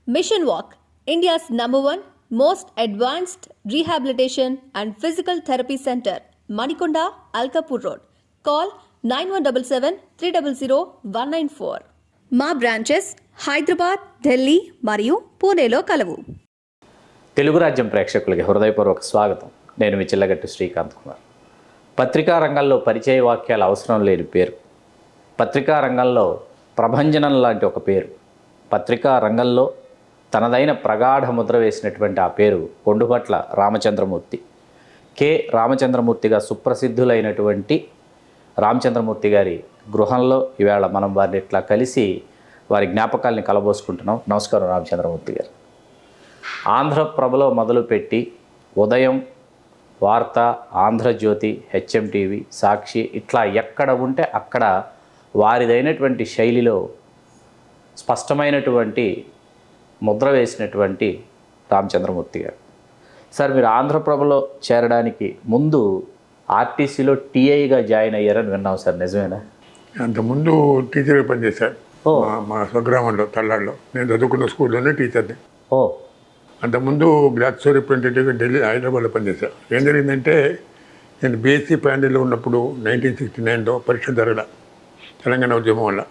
Mission Walk, India's #1 most advanced rehabilitation and physical therapy center, Manikonda, Alkapur Road. Call 9177 300 194. మా branches Hyderabad, Delhi మరియు పూణేలో కలవు. తెలుగు రాజ్యం ప్రేక్షకులకి హృదయపూర్వక స్వాగతం. నేను మీ చిల్లగట్టు శ్రీకాంత్ కుమార్. పత్రికా రంగంలో పరిచయ వాక్యాలు అవసరం లేని పేరు, పత్రికా రంగంలో ప్రభంజనం లాంటి ఒక పేరు, పత్రికా రంగంలో తనదైన ప్రగాఢ ముద్ర వేసినటువంటి ఆ పేరు కొండుపట్ల రామచంద్రమూర్తి. కె రామచంద్రమూర్తిగా సుప్రసిద్ధులైనటువంటి రామచంద్రమూర్తి గారి గృహంలో ఈవేళ మనం వారిని ఇట్లా కలిసి వారి జ్ఞాపకాల్ని కలబోసుకుంటున్నాం. నమస్కారం రామచంద్రమూర్తి గారు. ఆంధ్రప్రభలో మొదలుపెట్టి ఉదయం, వార్త, ఆంధ్రజ్యోతి, హెచ్ఎంటీవీ, సాక్షి ఇట్లా ఎక్కడ ఉంటే అక్కడ వారిదైనటువంటి శైలిలో స్పష్టమైనటువంటి ముద్ర వేసినటువంటి రామచంద్రమూర్తి గారు. సార్, మీరు ఆంధ్రప్రభలో చేరడానికి ముందు ఆర్టీసీలో టీఐగా జాయిన్ అయ్యారని విన్నాం సార్, నిజమేనా? అంతకుముందు టీచర్గా పనిచేశారు మా స్వగ్రామంలో తల్లాడులో. నేను చదువుకున్న స్కూల్లోనే టీచర్ని. అంతకుముందు గ్లాక్సో రిప్రజెంటేటివ్గా ఢిల్లీ, హైదరాబాద్లో పనిచేశాను. ఏం జరిగిందంటే, నేను బీఎస్సీ ఫైనల్లో ఉన్నప్పుడు 1969లో పరీక్ష జరగల తెలంగాణ ఉద్యమం వల్ల.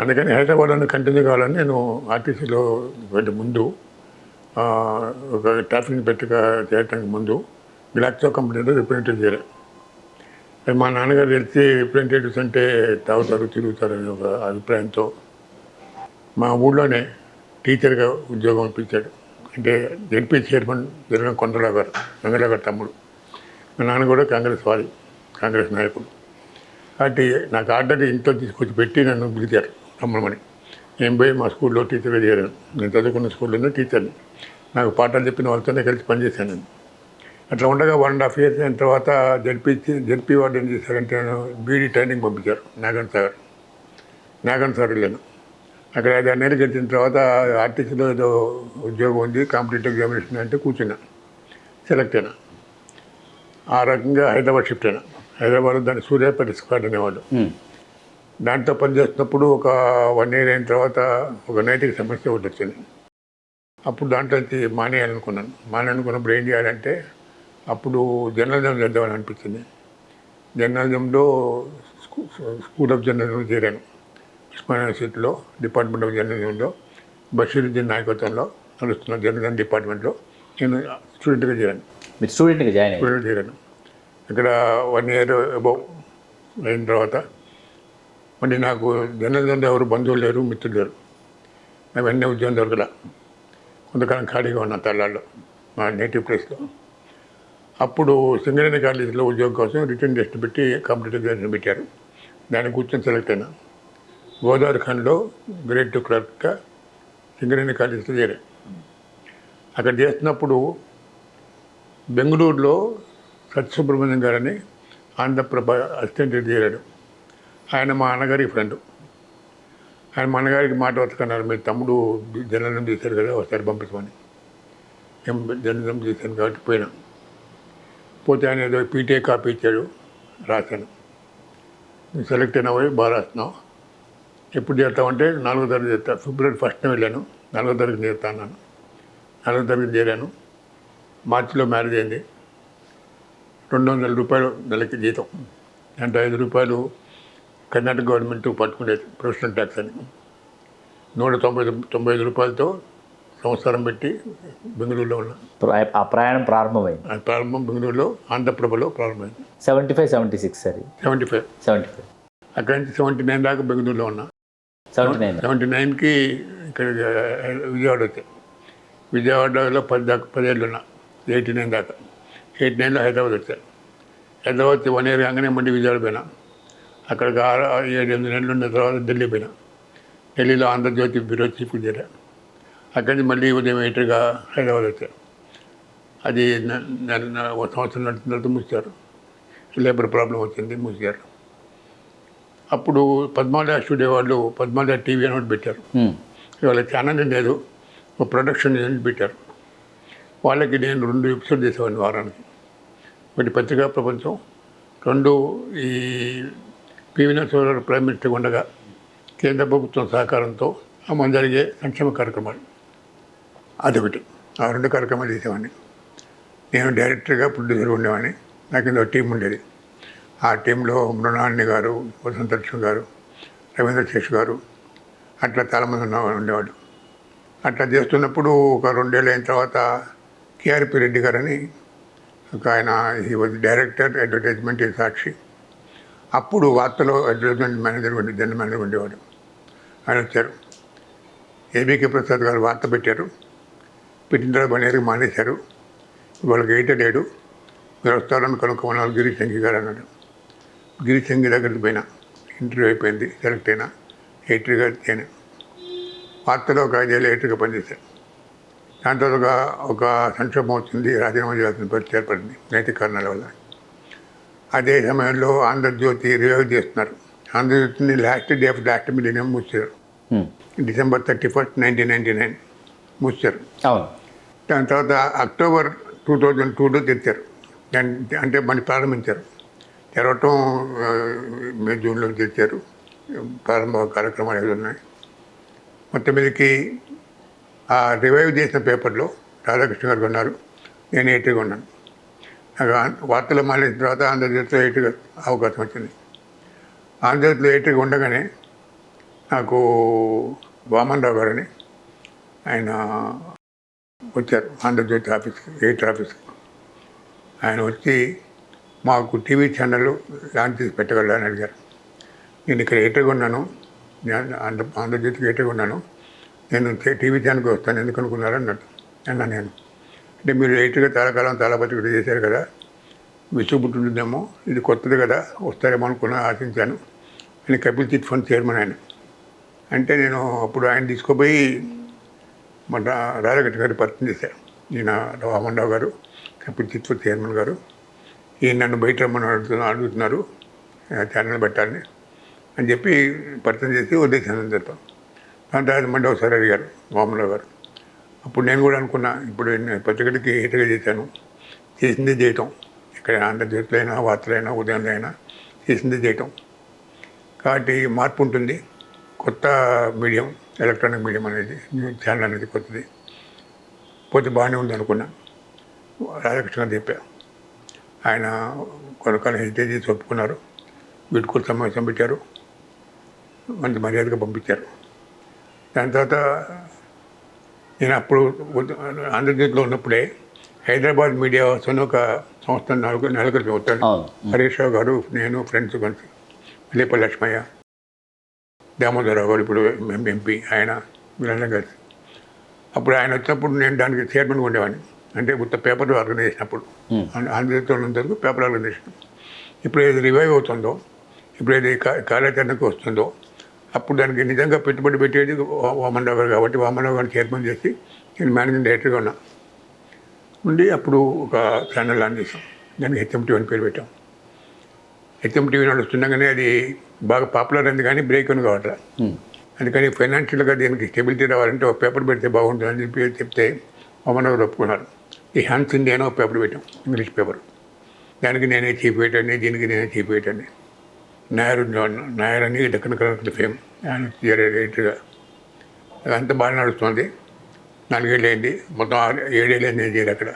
అందుకని హైదరాబాద్లో కంటిన్యూ కావాలని నేను ఆర్టీసీలో వెళ్ళే ముందు ఒక ట్రాఫిక్ పత్రిక చేయడానికి ముందు గ్లాక్సో కంపెనీలో రిప్రజెంటేటివ్ చేరాను. మా నాన్నగారు తెలిసి రిప్రజెంటేటివ్స్ అంటే తాగుతారు, తిరుగుతారని ఒక అభిప్రాయంతో మా ఊళ్ళోనే టీచర్గా ఉద్యోగం ఇప్పించాడు. అంటే జడ్పీ చైర్మన్ జరగడం కొండరావు గారు, వెంగళరావు గారు తమ్ముడు. మా నాన్న కూడా కాంగ్రెస్ నాయకుడు. కాబట్టి నాకు ఆర్డర్ ఇంట్లో తీసుకొచ్చి పెట్టి నన్ను పిలిచారు రమ్మని. నేను పోయి మా స్కూల్లో టీచర్గా చేరాను. నేను చదువుకున్న స్కూల్లోనే టీచర్ని. నాకు పాఠాలు చెప్పిన వాళ్ళతోనే కలిసి పనిచేశాను నేను. అట్లా ఉండగా 1.5 years అయిన తర్వాత జడ్పీ వార్డు ఏం చేశారంటే, బీడీ ట్రైనింగ్ పంపించారు నాగన్ సార్ వెళ్ళాను. అక్కడ 5-6 నెలలు గడిచిన తర్వాత ఆర్టీసీలో ఏదో ఉద్యోగం ఉంది, కాంపిటేటివ్ ఎగ్జామినేషన్ అంటే కూర్చున్నా, సెలెక్ట్ అయినా. ఆ రకంగా హైదరాబాద్ షిఫ్ట్ అయినా. హైదరాబాద్లో దాన్ని సూర్యాపేట స్క్వాడ్ అనేవాళ్ళు. దాంట్లో పనిచేస్తున్నప్పుడు ఒక 1 year అయిన తర్వాత ఒక నైతిక సమస్య ఒకటి వచ్చింది. అప్పుడు దాంట్లో మానేయాలనుకున్నప్పుడు ఏం చేయాలంటే, అప్పుడు జర్నలిజం చేద్దామని అనిపించింది. జర్నలిజంలో స్కూల్ ఆఫ్ జర్నలిజం చేరాను. ఉస్మానియా యూనివర్సిటీలో డిపార్ట్మెంట్ ఆఫ్ జర్నలిజంలో బషీరుద్దీన్ నాయకత్వంలో నడుస్తున్న జర్నలిజం డిపార్ట్మెంట్లో నేను స్టూడెంట్గా చేరాను. మీరు స్టూడెంట్గా చేరాను. ఇక్కడ 1 year అబౌవ్ అయిన తర్వాత మళ్ళీ నాకు జర్నలిజంలో ఎవరు బంధువులు లేరు, మిత్రులు లేరు. అవన్నీ ఉద్యోగం దొరకల. కొంతకాలం ఖాళీగా ఉన్నా తల్లాళ్ళు, మా నేటివ్ ప్లేస్లో. అప్పుడు సింగరేణి కాలేజీలో ఉద్యోగం కోసం రిటర్న్ టెస్ట్ పెట్టి కాంపిటేటివ్ ఎగ్జామినేషన్ పెట్టారు. దాన్ని కూర్చొని సెలెక్ట్ అయినా. గోదావరి ఖండ్లో గ్రేడ్ 2 క్లర్క్గా సింగరేణి కాలేజీలో చేరాను. అక్కడ చేస్తున్నప్పుడు బెంగళూరులో సత్యసుబ్రహ్మణ్యం గారని ఆంధ్రప్రభ అసిస్టెంట్ చేరాడు. ఆయన మా అన్నగారి ఫ్రెండ్. ఆయన మా అన్నగారికి మాట వస్తున్నారు, మీరు తమ్ముడు జర్నలిజం చేశారు కదా, ఒకసారి పంపించమని. ఏం జర్నలిజం చేశాను కాబట్టి పోయినా. పోతే ఆయన ఏదో పీటీఐ కాపీ ఇచ్చాడు, రాశాను. సెలెక్ట్ అయినా పోయి బాగా రాస్తున్నావు, ఎప్పుడు చేస్తామంటే 4వ తరగతి చేస్తా. February 1st వెళ్ళాను, 4వ తరగతి చేస్తా అన్నాను. 4వ తరగతి చేరాను. మార్చిలో మ్యారేజ్ అయింది. 200 రూపాయలు నెలకి జీతం. అంటే 5 రూపాయలు కర్ణాటక గవర్నమెంట్ పట్టుకునేది, ప్రొఫెషనల్ ట్యాక్స్ అని. 195 రూపాయలతో సంవత్సరం పెట్టి బెంగళూరులో ఉన్నా. ఆ ప్రయాణం ప్రారంభమైంది. ప్రారంభం బెంగళూరులో ఆంధ్రప్రభలో ప్రారంభమైంది. 75 సార్. 75. అక్కడి నుంచి 79 దాకా బెంగళూరులో ఉన్నా. 79కి ఇక్కడ విజయవాడ వచ్చాను. విజయవాడలో 10 ఏళ్ళు ఉన్నా. 89 దాకా. 89లో హైదరాబాద్ వచ్చాను. హైదరాబాద్ 1 year కాగానే మళ్ళీ విజయవాడ పోయినా. అక్కడికి 7-8 నెలలు ఉన్న తర్వాత ఢిల్లీ పోయినా. ఢిల్లీలో ఆంధ్రజ్యోతి బ్యూరో చీఫ్గా చేరాను. అక్కడి నుంచి మళ్ళీ ఉదయం 8గా హైదరాబాద్ వచ్చాను. అది 1 సంవత్సరం నడిచిన తర్వాత మూసారు. లేబర్ ప్రాబ్లం వచ్చింది, మూసారు. అప్పుడు పద్మాలయ స్టూడియో వాళ్ళు పద్మాలయ టీవీ అని ఒకటి పెట్టారు. వాళ్ళ ఛానల్ లేదు, ఒక ప్రొడక్షన్ యూనిట్ పెట్టారు. వాళ్ళకి నేను 2 ఎపిసోడ్ చేసేవాడిని వారానికి. ఒకటి పత్రికా ప్రపంచం, 2 ఈ పివి నరసింహారావు ప్రైమ్ మినిస్టర్ ఉండగా కేంద్ర ప్రభుత్వం సహకారంతో అమలు జరిగే సంక్షేమ కార్యక్రమాలు. అదొకటి. ఆ 2 కార్యక్రమాలు చేసేవాడిని. నేను డైరెక్టర్గా ప్రొడ్యూసర్గా ఉండేవాడిని. నాకు కింద ఒక టీం ఉండేది. ఆ టీంలో మృణాలిని గారు, వసంత లక్ష్మి గారు, రవీంద్ర శేష్ గారు, అట్లా చాలామంది ఉండేవాడు. అట్లా చేస్తున్నప్పుడు ఒక 2 ఏళ్ళు అయిన తర్వాత కేఆర్పి రెడ్డి గారని ఒక ఆయన, ఈ వాజ్ డైరెక్టర్ అడ్వర్టైజ్మెంట్ ఈ సాక్షి. అప్పుడు వార్తలో అడ్వర్టైజ్మెంట్ మేనేజర్ జనరల్ మేనేజర్ ఉండేవాడు. ఆయన వచ్చారు. ఏబీకే ప్రసాద్ గారు వార్త పెట్టారు. పెట్టిన తర్వాత బనేరుకి మానేశారు. వాళ్ళకి లేడు, మీరు వస్తారని కనుక్కోమన్నారు గిరీష్ శంకి గారు అన్నాడు. గిరీష్ శంకి దగ్గరికి పోయినా, ఇంటర్వ్యూ అయిపోయింది, సెలెక్ట్ అయినా, ఎడిటర్గా చేయను. వార్తలో ఒక 5 ఏళ్ళు ఎడిటర్గా పనిచేశాను. దాని తర్వాత ఒక సంక్షోభం వచ్చింది, రాజీనామా చేయాల్సిన పరిస్థితి ఏర్పడింది నైతిక కారణాల వల్ల. అదే సమయంలో ఆంధ్రజ్యోతి రివైవ్ చేస్తున్నారు. ఆంధ్రజ్యోతిని last day of last millennium మూసారు. December 31st, 1999 మూసారు. దాని తర్వాత అక్టోబర్ 2002లో తెచ్చారు. అంటే మళ్ళీ ప్రారంభించారు. తెరవటం మే జూన్లో తెచ్చారు. ప్రారంభ కార్యక్రమాలు ఏదో ఉన్నాయి. మొత్తం మీదకి ఆ రివైవ్ చేసిన పేపర్లో రాధాకృష్ణ గారు కొన్నారు, నేను ఎడిటర్గా ఉన్నాను. నాకు వార్తలు మానేసిన తర్వాత ఆంధ్రజ్యోతిలో ఎడిటర్గా అవకాశం వచ్చింది. ఆంధ్రజ్యోతిలో ఎడిటర్గా ఉండగానే నాకు వామన్ రావు గారని ఆయన వచ్చారు ఆంధ్రజ్యోతి ఆఫీస్కి, ఎడిటర్ ఆఫీస్కి. ఆయన వచ్చి మాకు టీవీ ఛానల్ లాంచ్ చేసి పెట్టగలరా అని అడిగారు. నేను ఇక్కడ ఎడిటర్గా ఉన్నాను, ఆంధ్రజ్యోతికి ఎడిటర్గా ఉన్నాను, నేను టీవీ ఛానల్కి వస్తాను, ఎందుకు అనుకున్నారు అన్నా నేను. అంటే మీరు ఎడిటర్గా చాలా కాలం చాలా బతుకుడు చేశారు కదా, విసుగుపుట్టుంటుందేమో, ఇది కొత్తది కదా, వస్తారేమో అనుకున్నా, ఆశించాను అని. కపిల్ చిట్ ఫండ్ చైర్మన్ ఆయన. అంటే నేను అప్పుడు ఆయన తీసుకుపోయి మన రాధాకృష్ణ గారి పరిచయం చేశాను. ఈయన వామన్ రావు గారు, కపిల్ చిట్ ఫండ్ చైర్మన్ గారు, ఈయన నన్ను బయట రమ్మని అడుగుతున్నారు ఛానల్ పెట్టాలని అని చెప్పి పరిచయం చేసి వదిలేసాను అందరితో. దాని తర్వాత మళ్ళీ ఒకసారి అడిగారు వామన్ రావు గారు. అప్పుడు నేను కూడా అనుకున్నా, ఇప్పుడు నేను పత్రికలకి ఎడిటర్గా చేశాను, చేసింది చేయటం, ఇక్కడ ఆంధ్రజ్యోతిలో అయినా వార్తలైనా ఉదయంలో అయినా చేసింది చేయటం. కాబట్టి మార్పు ఉంటుంది. కొత్త మీడియం, ఎలక్ట్రానిక్ మీడియం అనేది, న్యూస్ ఛానల్ అనేది కొత్తది, పోతే బాగానే ఉంది అనుకున్నా. రాధాకృష్ణ గారు చెప్పా. ఆయన కొనకాలం హెరిటేజ్ చేసి ఒప్పుకున్నారు. వీటికూరు సమావేశం పెట్టారు, మంచి మర్యాదగా పంపించారు. దాని తర్వాత నేను అప్పుడు ఆంధ్రజ్యోతిలో ఉన్నప్పుడే హైదరాబాద్ మీడియా అని ఒక సంస్థ నెలకొల్పి వచ్చాను. హరీష్ రావు గారు, నేను, ఫ్రెండ్స్ కలిసి, లేపల్లి లక్ష్మయ్య, దామోదరరావు గారు ఇప్పుడు ఎంపీ, ఆయన, వీళ్ళందరం కలిసి. అప్పుడు ఆయన వచ్చినప్పుడు నేను దానికి చైర్మన్గా ఉండేవాడిని. అంటే కొత్త పేపర్ ఆర్గనైజేషన్ అప్పుడు ఆంధ్రజ్యోతిలో ఉన్నంతవరకు పేపర్ ఆర్గనైజేషన్. ఇప్పుడు ఏది రివైవ్ అవుతుందో, ఇప్పుడు ఏది కార్యాచరణకు వస్తుందో, అప్పుడు దానికి నిజంగా పెట్టుబడి పెట్టేది వామన్ రావు గారు. కాబట్టి వామన్ రావు గారిని చైర్మన్ చేసి నేను మేనేజింగ్ డైరెక్టర్గా ఉన్నా. ఉండి అప్పుడు ఒక ఛానల్ లాంచ్ చేసాం. దానికి HM-TV అని పేరు పెట్టాం. HM-TV నడుస్తుండగానే అది బాగా పాపులర్ అయింది, కానీ బ్రేక్ అని కావట్లా. అందుకని ఫైనాన్షియల్గా దీనికి స్టెబిలిటీ రావాలంటే ఒక పేపర్ పెడితే బాగుంటుందని చెప్పి చెప్తే వామన్ గారు ఒప్పుకున్నారు. ఈ హ్యాన్స్ ఇండియా అని ఒక పేపర్ పెట్టాం, ఇంగ్లీష్ పేపర్. దానికి నేనే చీఫ్ ఎడిటర్ని, దీనికి నేనే చీఫ్ ఎడిటర్ని. నాయర్ అని దక్కన్ కనెక్ట్ ఫేమ్, ఆయన ఎడిటర్గా. అంతా బాగా నడుస్తుంది. 4 ఏళ్ళు అయింది, మొత్తం 7 ఏళ్ళు నేను చేయలేదు అక్కడ.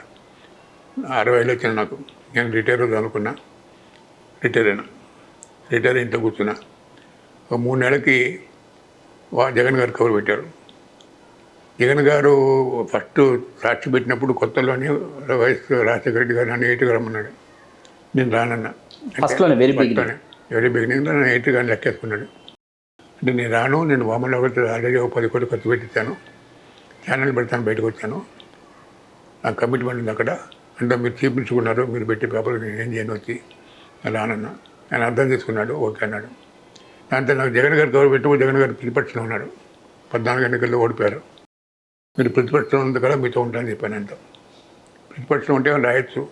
60 ఏళ్ళు వచ్చిన నాకు. నేను రిటైర్ అనుకున్నా, రిటైర్ అయినా. రిటైర్ ఇంట్లో కూర్చున్నా. ఒక 3 నెలలకి జగన్ గారు కబురు పెట్టారు. జగన్ గారు ఫస్ట్ సాక్షి పెట్టినప్పుడు కొత్తలోనే వైఎస్ రాజశేఖర రెడ్డి గారు నన్ను ఎడిటర్గా రమ్మన్నాడు. నేను రానన్నా. వెరీ బిగినింగ్లో నన్ను ఎడిటర్గా లెక్కేసుకున్నాడు. అంటే నేను రాను, నేను వామన్ రావు గారితో ఆల్రెడీ 10 కోట్లు ఖర్చు పెట్టించాను, ఛానల్ పెడతాను, బయటకు వచ్చాను, నాకు కమిట్మెంట్ ఉంది అక్కడ. అంటే మీరు చూపించుకున్నారు, మీరు పెట్టి పేపర్ నేను ఏం చేయను వచ్చి రానన్నా. ఆయన అర్థం చేసుకున్నాడు, ఓకే అన్నాడు. దాంతో నాకు జగన్ గారు కబురు పెట్టు, జగన్ గారు ప్రతిపక్షంలో ఉన్నాడు. 14 ఎన్నికల్లో ఓడిపోయారు. మీరు ప్రతిపక్షంలో ఉంది కదా, మీతో ఉంటానని చెప్పాను. అంత ప్రతిపక్షంలో ఉంటే రాయొచ్చు,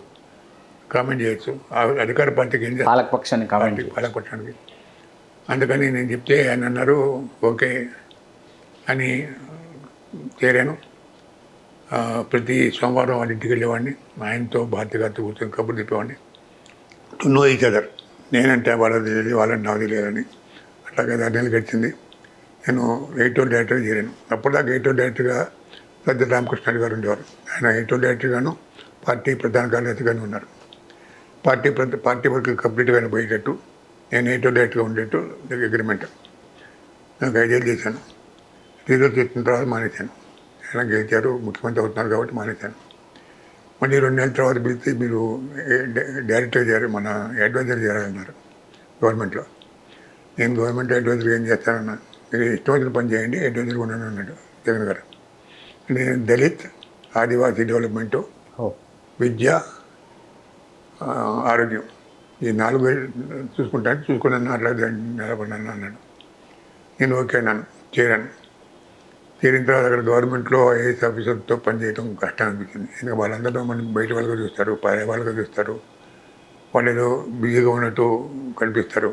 కామెంట్ చేయొచ్చు, అధికార పార్టీకి ఏం పాలకపక్షానికి. అందుకని నేను చెప్తే ఆయన అన్నారు ఓకే అని చేరాను. ప్రతి సోమవారం వాళ్ళ ఇంటికి వెళ్ళేవాడిని, ఆయనతో భారతి గారితో కూర్చొని కబుర్లు చెప్పేవాడిని. To know each other. నేనంటే వాళ్ళది తెలియదు, వాళ్ళని నాకు తెలియదని. అట్లాగే 6 నెలలు గడిచింది. నేను ఎడిటోరియల్ డైరెక్టర్గా చేరాను. అప్పటిదాకా ఎడిటోరియల్ డైరెక్టర్గా సజ్జల రామకృష్ణ గారు ఉండేవారు. ఆయన ఎయిటో డైరెక్టర్గాను పార్టీ ప్రధాన కార్యదర్శిగాను ఉన్నారు. పార్టీ వర్క్ కంప్లీట్గా పోయేటట్టు నేను ఎయిటో డైరెక్టర్గా ఉండేట్టు అగ్రిమెంట్. నాకు 5 ఏళ్ళు చేశాను. రిజల్ట్ వచ్చిన తర్వాత మానేశాను. ఆయన గెలిచారు, ముఖ్యమంత్రి అవుతున్నారు కాబట్టి మానేశాను. మళ్ళీ 2 నెలల తర్వాత పిలిచి మీరు డైరెక్టర్ చేయాలి, మన అడ్వైజర్ చేయాలన్నారు గవర్నమెంట్లో. నేను గవర్నమెంట్ అడ్వైజర్గా ఏం చేస్తానన్నా, మీరు ఇష్టం వచ్చిన పని చేయండి, అడ్వైజర్గా ఉన్నాను అన్నాడు జగన్ గారు. నేను దళిత్, ఆదివాసీ డెవలప్మెంటు, విద్య, ఆరోగ్యం ఈ 4 చూసుకున్నాను, అట్లా నిలబడినాను అన్నాడు. నేను ఓకే అన్నాను, చేరాను. చేరిన తర్వాత అక్కడ గవర్నమెంట్లో ఐఏఎస్ ఆఫీసర్తో పనిచేయడం కష్టం అనిపించింది. ఇంకా వాళ్ళందరూ మనం బయట వాళ్ళగా చూస్తారు, పై వాళ్ళగా చూస్తారు, వాళ్ళు ఏదో బిజీగా ఉన్నట్టు కనిపిస్తారు.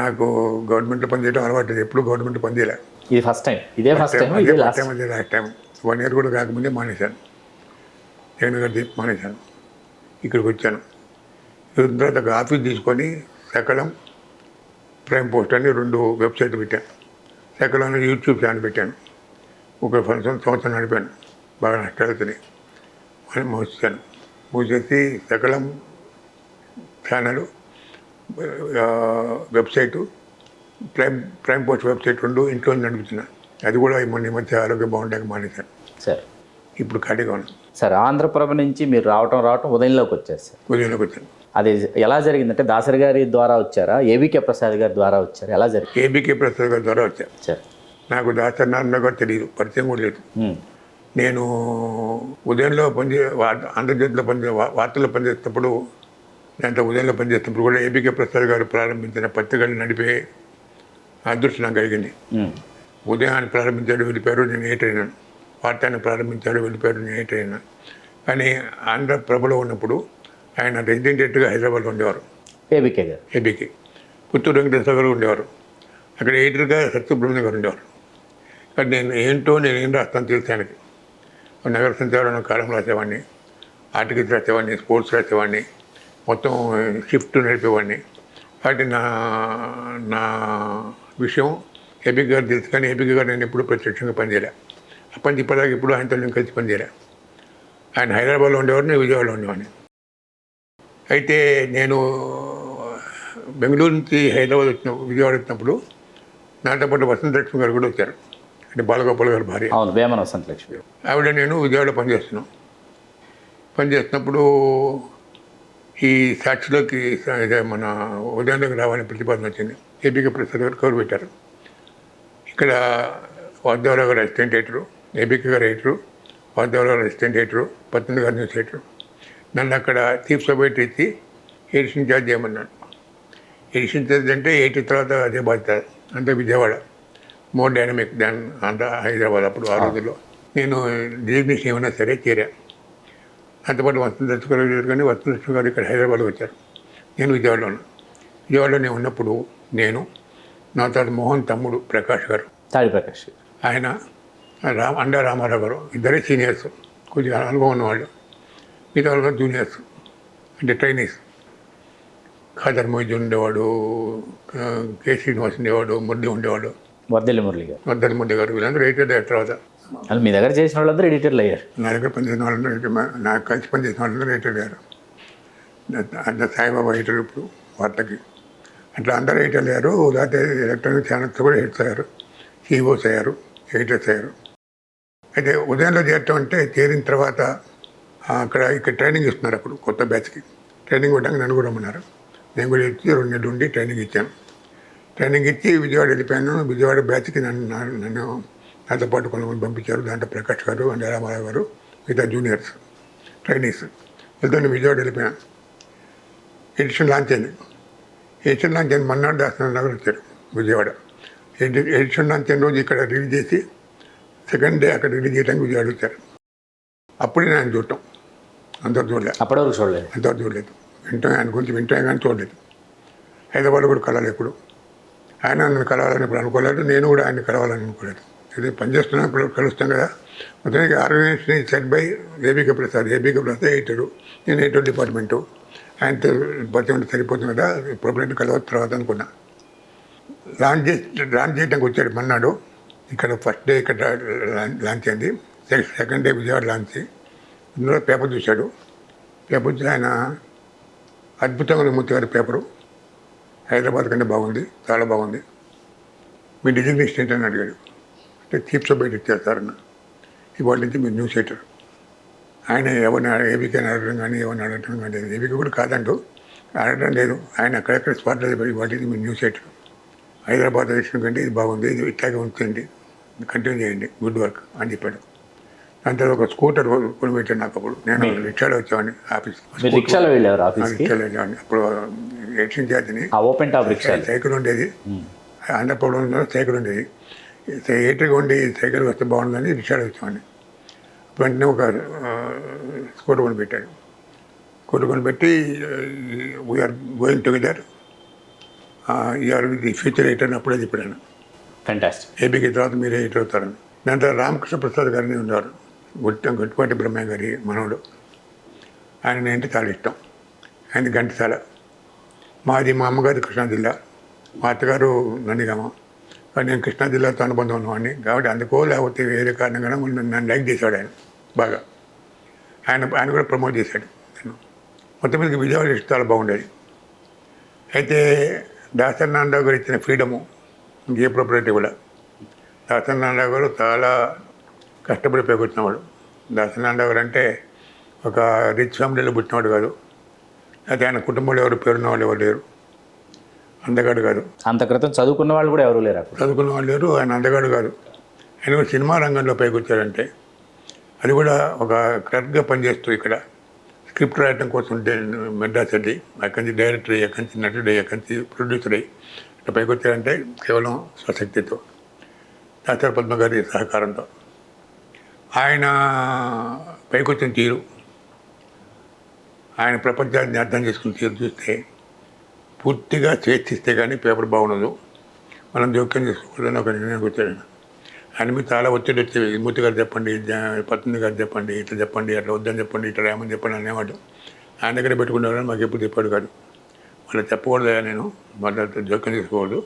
నాకు గవర్నమెంట్లో పనిచేయడం అలవాటు లేదు, ఎప్పుడు గవర్నమెంట్ పనిచేయలే. ఇది ఫస్ట్ టైం, ఇదే ఫస్ట్ టైం, అదే లాస్ట్ టైం. 1 ఇయర్ కూడా కాకముందే మానేశాను. జగన్ గారు మానేశాను. ఇక్కడికి వచ్చాను. తర్వాత ఒక ఆఫీస్ తీసుకొని సకలం, ప్రైమ్ పోస్ట్ అని 2 వెబ్సైట్లు పెట్టాను. సకలంలో యూట్యూబ్ ఛానల్ పెట్టాను. ఒక సంవత్సరం నడిపాను, బాగా నష్టాలుతుంది అని మూసాను. మూసేసి సకలం channel, website, prime post website 2 ఇంట్లో నడుపుతున్నాను. అది కూడా మొన్న మధ్య ఆరోగ్యం బాగుంటాక మానేశాను. సార్ ఇప్పుడు ఖాళీగా ఉన్నాను. సార్, ఆంధ్రప్రభ నుంచి మీరు రావటం ఉదయంలోకి వచ్చారు సార్. ఉదయంలోకి వచ్చాను. అది ఎలా జరిగిందంటే దాసరి గారి ద్వారా వచ్చారా, ఏబీకే ప్రసాద్ గారి ద్వారా వచ్చారా, ఎలా జరిగింది? ఏబీకే ప్రసాద్ గారి ద్వారా వచ్చాను సార్. నాకు దాసరి నారాయణ గారు తెలియదు, పరిచయం కూడా లేదు. నేను ఉదయంలో ఆంధ్రజ్యోతిలో వార్తల్లో పనిచేస్తున్నప్పుడు, దాంట్లో ఉదయంలో పనిచేస్తున్నప్పుడు కూడా ఏబీకే ప్రసాద్ గారు ప్రారంభించిన పత్రికలు నడిపే అదృష్టం నాకు కలిగింది. ఉదయాన్ని ప్రారంభించాడు, వెళ్ళిపోయారు, నేను ఎడిటర్ అయినాను. వార్తాన్ని ప్రారంభించాడు, వెళ్ళిపోయారు, నేను ఎడిటర్ అయినాను. కానీ ఆంధ్రప్రభలో ఉన్నప్పుడు ఆయన రెసిడెంట్ ఎడిటర్గా హైదరాబాద్లో ఉండేవారు. ఏబీకే పుత్తూరు వెంకటేశ్వర గారు ఉండేవారు. అక్కడ ఎడిటర్గా సత్యసుబ్రహ్మణ్యం గారు ఉండేవారు. కానీ నేను ఏం రాస్తాను తెలుసు ఆయనకి. నగర సంచారం కాలం రాసేవాడిని, ఆర్టికల్స్ రాసేవాడిని, స్పోర్ట్స్ రాసేవాడిని, మొత్తం షిఫ్ట్ నడిపేవాడిని. కాబట్టి నా విషయం ఏబీకే గారు తెలుసు. కానీ ఏబీకే గారు నేను ఎప్పుడు ప్రత్యక్షంగా పనిచేయలే. అప్పటి ఇప్పటిదాకా ఎప్పుడు ఆయనతో నేను కలిసి పనిచేయలే. ఆయన హైదరాబాద్లో ఉండేవారు, నేను విజయవాడలో ఉండేవాడిని. అయితే నేను బెంగళూరు నుంచి హైదరాబాద్ విజయవాడ వచ్చినప్పుడు నాతో పాటు వసంతలక్ష్మి గారు కూడా వచ్చారు. అంటే బాలగోపాల్ గారు భార్య. అవును, వేమన వసంతలక్ష్మి. ఆవిడ నేను విజయవాడలో పనిచేస్తున్నప్పుడు ఈ సాక్షిలోకి మన ఉదయంలోకి రావాలని ప్రతిపాదన వచ్చింది. ఏబీకే ప్రసాద్ గారు కవర్ పెట్టారు. ఇక్కడ వాద్యవరావు గారు అసిస్టెంట్ ఎడిటరు, ఏబీకే గారు ఎడిటరు, వాద్యవరావు గారు అసిస్టెంట్ ఎడిటరు, 18 గారు న్యూస్ ఎడిటరు. నన్ను అక్కడ చీఫ్ సబ్ఎడిటర్ ఇచ్చి ఎడిషన్ ఛార్జ్ చేయమన్నాడు. ఎడిషన్ ఛార్జ్ అంటే 80 తర్వాత అదే బాధ్యత. అంటే విజయవాడ మోర్ డైనమిక్ దాన్ అంతా హైదరాబాద్ అప్పుడు ఆ రోజుల్లో. నేను డిజిగ్నేషన్ ఏమైనా సరే చేరా. అంతపాటు వసంతలక్ష్మి గారు, కానీ వసంతలక్ష్మి గారు ఇక్కడ హైదరాబాద్లో వచ్చారు. నేను విజయవాడలో నేను ఉన్నప్పుడు నేను నా తర్వాత మోహన్ తమ్ముడు ప్రకాష్ గారు, తాడి ప్రకాష్, ఆయన అండా రామారావు గారు, ఇద్దరే సీనియర్స్, కొద్దిగా అనుభవం ఉన్నవాళ్ళు. మిగతా వాళ్ళు జూనియర్స్, అంటే ట్రైనీస్. ఖాదర్ మొయిద్దీన్ ఉండేవాడు, కె శ్రీనివాస్ ఉండేవాడు, మురళి ఉండేవాడు, వర్దెల్లి మురళి గారు, వీళ్ళందరూ ఎడిటర్ అయిన తర్వాత మీ దగ్గర చేసిన వాళ్ళందరూ ఎడిటర్లు అయ్యారు. నా దగ్గర పనిచేసిన వాళ్ళందరూ, నాకు కలిసి పనిచేసిన వాళ్ళందరూ ఎడిటర్ అయ్యారు. అంత సాయిబాబా ఎడిటర్ ఇప్పుడు వార్తకి. అట్లా అందరూ ఎడిటర్లు అయ్యారు. లేకపోతే ఎలక్ట్రానిక్ ఛానల్స్ కూడా ఎడిటర్స్ అయ్యారు, సిఇఓస్ అయ్యారు, ఎడిటర్స్ అయ్యారు. అయితే ఉదయంలో చేరటం అంటే చేరిన తర్వాత ఇక్కడ ట్రైనింగ్ ఇస్తున్నారు. అప్పుడు కొత్త బ్యాచ్కి ట్రైనింగ్ ఇవ్వడానికి నన్ను కూడా రమ్మన్నారు. నేను కూడా ఇచ్చి 2 నెలలు ఉండి ట్రైనింగ్ ఇచ్చాను. ట్రైనింగ్ ఇచ్చి విజయవాడ వెళ్ళిపోయాను. విజయవాడ బ్యాచ్కి నన్ను నాతో పాటు కొంతమంది పంపించారు. దాంట్లో ప్రకాష్ గారు, అండ్ రామారావు గారు, మిగతా జూనియర్స్ ట్రైనీస్ వెళ్తే నేను విజయవాడ వెళ్ళిపోయాను. ఎడిషన్ లాంచ్ అయింది. మన్నాడు దాసనారాయణ గారు వచ్చారు విజయవాడ. ఎడిషన్ లాంచ్ అయిన రోజు ఇక్కడ రిలీజ్ చేసి సెకండ్ డే అక్కడ రిలీజ్ చేయడానికి విజయవాడ వచ్చారు. అప్పుడే నేను చూడటం, అంతవరకు చూడలేదు. అంతవరకు చూడలేదు. ఆయన గురించి వింటాను కానీ చూడలేదు. హైదరాబాద్లో కూడా కలవాలి ఎప్పుడు. ఆయన నన్ను కలవాలని ఇప్పుడు అనుకోలేదు, నేను కూడా ఆయన కలవాలని అనుకోలేదు. ఇది పనిచేస్తున్నప్పుడు కలుస్తాం కదా. మొత్తానికి organization set by ABK Prasad editor, నేను ఎడిటర్ డిపార్ట్మెంటు. ఆయనతో పరిచయం సరిపోతుంది కదా, ప్రొపరేట్ కలవచ్చు తర్వాత అనుకున్నా. లాంచ్ చేయడానికి వచ్చాడు మన్నాడు. ఇక్కడ ఫస్ట్ డే ఇక్కడ లాంచ్ అయింది, సెకండ్ డే విజయవాడ లాంచ్. ఇందులో పేపర్ చూశాడు. పేపర్ చూసి ఆయన అద్భుతంగా ఉంది మూర్తి గారి పేపరు, హైదరాబాద్ కంటే బాగుంది, చాలా బాగుంది, మీ డిజిగ్నేషన్ ఏంటని అడిగాడు. అంటే చీఫ్ సబ్జెక్ట్ ఇచ్చారు సార్ అన్న, ఇవాళ నుంచి మీరు న్యూస్ ఎడిటర్. ఆయన ఎవరిని ఏబీకైనా అడగడం కానీ ఎవరిని అడగడం కానీ, ఏబీకి కూడా కాదంటూ అడగడం లేదు, ఆయన అక్కడెక్కడ స్పాట్ లేదు, ఇవాళ నుంచి మీరు న్యూస్ ఎడిటర్, హైదరాబాద్ ఎడిషన్ కంటే ఇది బాగుంది, ఇది ఇట్లాగే ఉంచండి, కంటిన్యూ చేయండి, గుడ్ వర్క్ అని చెప్పాడు. దాని తర్వాత ఒక స్కూటర్ కొని పెట్టాను నాకు. అప్పుడు నేను రిక్షాలో వచ్చేవాడిని ఆఫీస్, రిక్షాలో వెళ్ళేవారు ఆఫీస్, రిక్షాలో వెళ్ళేవాడిని. అప్పుడు ఎడిషన్ చేతిని ఓపెన్ టాప్ రిక్షా, సైకిల్ ఉండేది, ఆంధ్రప్రదేశ్లో సైకిల్ ఉండేది, ఎయిటర్గా ఉండి సైకిల్ వస్తే బాగుందని రిక్షాలో వచ్చేవాడిని. వెంటనే ఒక స్కూటర్ కొని పెట్టాడు. స్కూటర్ కొని పెట్టి we are going together, you are the future editor అని అప్పుడే చెప్పాను. ఫ్యాంటాస్టిక్. ఏబీకి తర్వాత మీరే ఎడిటర్ అవుతారని. దాని తర్వాత రామకృష్ణ ప్రసాద్ గారిని ఉన్నారు, గొట్టిపాటి బ్రహ్మయ్య గారి మనవడు. ఆయన అంటే చాలా ఇష్టం, ఆయన ఘంటసాల. మాది మా అమ్మగారి కృష్ణా జిల్లా, మా అత్తగారు నందిగామ, కానీ నేను కృష్ణా జిల్లాతో అనుబంధం ఉన్నవాడిని కాబట్టి అందుకో లేకపోతే వేరే కారణంగా నన్ను లైక్ చేశాడు ఆయన బాగా. ఆయన కూడా ప్రమోట్ చేశాడు. మొత్తం మీద విజయవాడ చాలా బాగుండేది. అయితే దాసరి నారాయణరావు గారు ఇచ్చిన ఫ్రీడము ఇంకే ప్రొపరేటివ్ కూడా. దాసరి నారాయణరావు గారు చాలా కష్టపడి పేకొచ్చినవాడు. దాసరి నారాయణరావు గారు అంటే ఒక రిచ్ ఫ్యామిలీలో పుట్టినవాడు కాదు, అయితే ఆయన కుటుంబంలో ఎవరు పేరున్న వాళ్ళు ఎవరు లేరు, అందగాడు కాదు. అంత క్రితం చదువుకున్న వాళ్ళు కూడా ఎవరు లేరు, చదువుకున్న వాళ్ళు లేరు, ఆయన అందగాడు కాదు. ఆయన కూడా సినిమా రంగంలో పైకి వచ్చాడంటే అది కూడా ఒక క్లర్క్గా పనిచేస్తూ ఇక్కడ స్క్రిప్ట్ రాయటం కోసం మెడ్రాస్ వెళ్ళి అక్కడి నుంచి డైరెక్టర్ అయ్యి, అక్కడి నుంచి నటుడు అయ్యి, అక్కడి నుంచి ప్రొడ్యూసర్ అయ్యి ఇట్లా పైకి వచ్చాడంటే కేవలం స్వశక్తితో, దాసరి పద్మ గారి సహకారంతో. ఆయన పైకి వచ్చిన తీరు, ఆయన ప్రపంచాన్ని అర్థం చేసుకున్న తీరు చూస్తే పూర్తిగా స్వేచ్ఛిస్తే కానీ పేపర్ బాగుండదు, మనం జోక్యం చేసుకోకూడదని ఒక నిర్ణయం వచ్చాడు. ఆయన మీద చాలా ఒత్తిడి వచ్చేవి. మూర్తి గారు చెప్పండి, పత్ని గారు చెప్పండి, ఇట్లా చెప్పండి, అట్లా వద్దని చెప్పండి, ఇట్లా రాయమని చెప్పండి అనేవాడు. ఆయన దగ్గర పెట్టుకునేవాడు, మాకు ఎప్పుడు చెప్పాడు కాదు. మళ్ళీ చెప్పకూడదు, నేను మళ్ళీ జోక్యం చేసుకోకూడదు,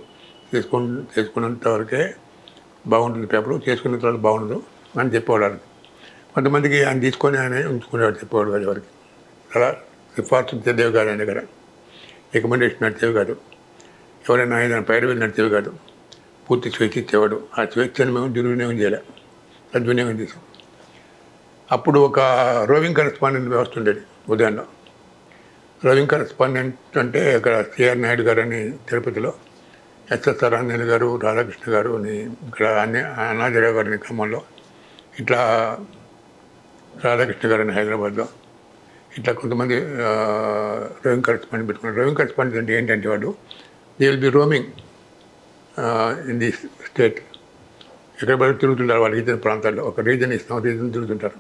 చేసుకున్నంత వరకే బాగుంటుంది పేపరు, చేసుకున్న తర్వాత బాగుండదు అని చెప్పేవాడు. కొంతమందికి ఆయన తీసుకొని ఆయన ఉంచుకునేవాడు, చెప్పేవాడు కాదు ఎవరికి. అలా సిఫార్సు చదివేవి కాదు ఆయన దగ్గర, రికమెండేషన్ నడిచేవి కాదు, ఎవరైనా ఆయన పైరు నడిచేవి కాదు, పూర్తి స్వేచ్ఛ ఇచ్చేవాడు. ఆ స్వేచ్ఛను మేము దుర్వినియోగం చేయలే, సద్వినియోగం చేసాం. అప్పుడు ఒక రోవింగ్ కరెస్పాండెంట్ వ్యవస్థ ఉండేది ఉదయంలో. రోవింగ్ కరెస్పాండెంట్ అంటే అక్కడ సిఆర్ నాయుడు గారు అని తిరుపతిలో, ఎస్ఎస్ఆర్ ఆంజనేయులు గారు, రాధాకృష్ణ గారు అని ఇక్కడ అన్నాజరావు గారిని ఖమ్మంలో, ఇట్లా రాధాకృష్ణ గారిని హైదరాబాద్లో, ఇట్లా కొంతమంది రోవింగ్ కరెస్పాండెంట్ పెట్టుకున్నారు. రోవింగ్ కరెస్పాండెంట్ అంటే ఏంటంటే వాడు they will be roaming in the state, ఎక్కడ పడి తిరుగుతుంటారు వాళ్ళకి ఇచ్చిన ప్రాంతాల్లో. ఒక రీజన్ ఇస్తాం, రీజన్ తిరుగుతుంటారు.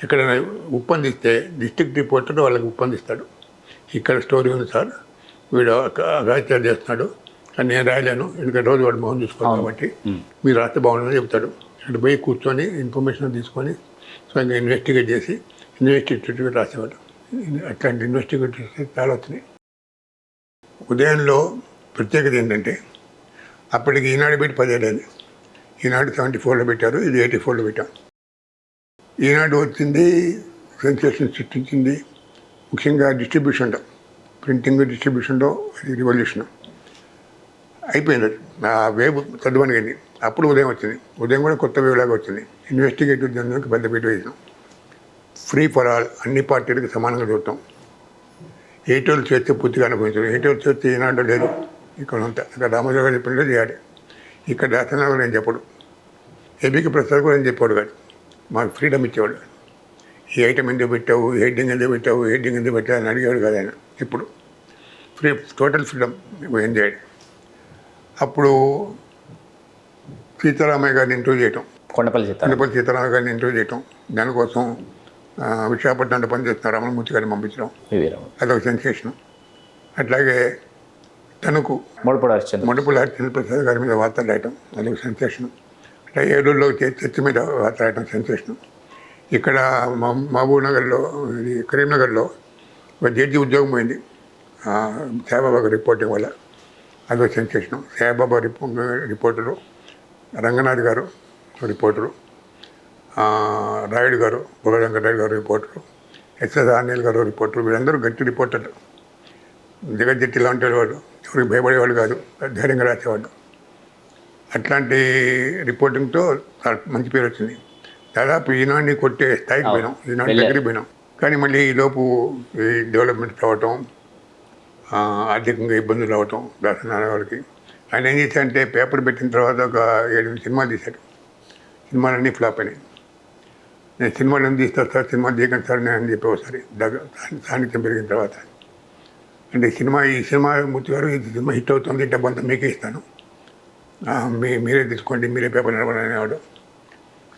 ఎక్కడైనా ఉప్పందిస్తే డిస్ట్రిక్ట్ రిపోర్టర్ వాళ్ళకి ఉప్పందిస్తాడు, ఇక్కడ స్టోరీ ఉంది సార్, వీడు అగాత్యాలు చేస్తున్నాడు కానీ నేను రాయలేను, ఎందుకంటే రోజు వాడు మొహం చూసుకోవాలి కాబట్టి మీరు రాస్తే బాగుంటుందని చెప్తాడు. అక్కడ పోయి కూర్చొని ఇన్ఫర్మేషన్ తీసుకొని స్వయంగా ఇన్వెస్టిగేట్ చేసి ఇన్వెస్టిగేటివ్ రాసేవాడు. అట్లాంటి ఇన్వెస్టిగేటివ్స్ చాలా వచ్చినాయి. ఉదయంలో ప్రత్యేకత ఏంటంటే అప్పటికి ఈనాడు పెట్టి 10 ఏళ్ళైంది. ఈనాడు 74లో పెట్టారు, ఇది 84లో పెట్టాం. ఈనాడు వచ్చింది, సెన్సేషన్ సృష్టించింది, ముఖ్యంగా డిస్ట్రిబ్యూషన్లో, ప్రింటింగ్ డిస్ట్రిబ్యూషన్లో అది రివల్యూషన్ అయిపోయింది. ఆ వేవ్ చదువనిగింది. అప్పుడు ఉదయం వచ్చింది. ఉదయం కూడా కొత్త వేవ్ లాగా వచ్చింది. ఇన్వెస్టిగేటివ్ జర్నల్కి పెద్ద పీట వేసినాం. ఫ్రీ ఫర్ ఆల్, అన్ని పార్టీలకు సమానంగా చూడటం. ఏటోళ్ళు చేస్తే పూర్తిగా అనుభవించారు. ఏటోళ్ళు చేస్తే ఈనాడు లేదు, ఇక్కడ ఉంటా. అక్కడ రామోజీరావు గారు చెప్పినట్టు చేయాలి, ఇక్కడ దాసనారాయణ కూడా నేను చెప్పడు, ఏబీకి ప్రసాద్ కూడా నేను చెప్పాడు కాదు, మాకు ఫ్రీడమ్ ఇచ్చేవాడు. ఈ ఐటమ్ ఎందుకు పెట్టావు, హెడ్డింగ్ ఎందుకు పెట్టావు, హెడ్డింగ్ ఎందుకు పెట్టావు అని అడిగేవాడు కాదు ఆయన. ఇప్పుడు ఫ్రీ, టోటల్ ఫ్రీడమ్ ఏం చేయడు. అప్పుడు సీతారామయ్య గారిని ఇంటర్వ్యూ చేయటం, కొండపల్లి సీతారామయ్య గారిని ఇంటర్వ్యూ చేయటం, దానికోసం విశాఖపట్నంలో పనిచేస్తున్న రమణమూర్తి గారిని పంపించడం, అదొక సెన్సేషన్. అట్లాగే తనకు మడుపుల హరిచంద్ర ప్రసాద్ గారి మీద వార్తలు రాయటం, అదొక సెన్సేషన్. అట్లా ఏడూరులో చర్చ మీద వార్త రాయటం సెన్సేషన్. ఇక్కడ మహబూబ్ నగర్లో, కరీంనగర్లో ఒక జడ్జి ఉద్యోగం పోయింది సాయిబాబా రిపోర్టింగ్ వల్ల, అదొక సెన్సేషన్. సాయిబాబా రిపోర్టరు రంగనాథ్ గారు రిపోర్టరు, రాయుడు గారు, బొగ వెంకటరాయుడు గారు రిపోర్టరు, ఎస్ఎస్ ఆర్నేల్ గారు రిపోర్టరు. వీళ్ళందరూ గట్టి రిపోర్టర్లు. జగజ్జెట్టి లాంటి వాడు, ఎవరికి భయపడేవాడు కాదు, ధైర్యంగా రాసేవాడు. అట్లాంటి రిపోర్టింగ్తో చాలా మంచి పేరు వచ్చింది. దాదాపు ఈనాడిని కొట్టే స్థాయికి పోయినాం, ఈనాడు దగ్గరికి పోయినాం. కానీ మళ్ళీ ఈలోపు ఈ డెవలప్మెంట్ రావటం, ఆర్థికంగా ఇబ్బందులు రావటం దాసనారాయణ గారికి. ఆయన ఏం చేశారంటే పేపర్ పెట్టిన తర్వాత ఒక 7 సినిమాలు తీశాడు. సినిమాలన్నీ ఫ్లాప్ అయినాయి. నేను సినిమాలు ఎందుకు తీస్తా సార్, సినిమాలు తీయకండి సార్ నేను అని చెప్పి ఒకసారి సాన్నిధ్యం పెరిగిన తర్వాత. అంటే ఈ సినిమా మూర్తి గారు ఈ సినిమా హిట్ అవుతుంది, డబ్బంతా మీకే ఇస్తాను, మీరే తీసుకోండి, మీరే పేపర్ నిలబడి అనేవాడు.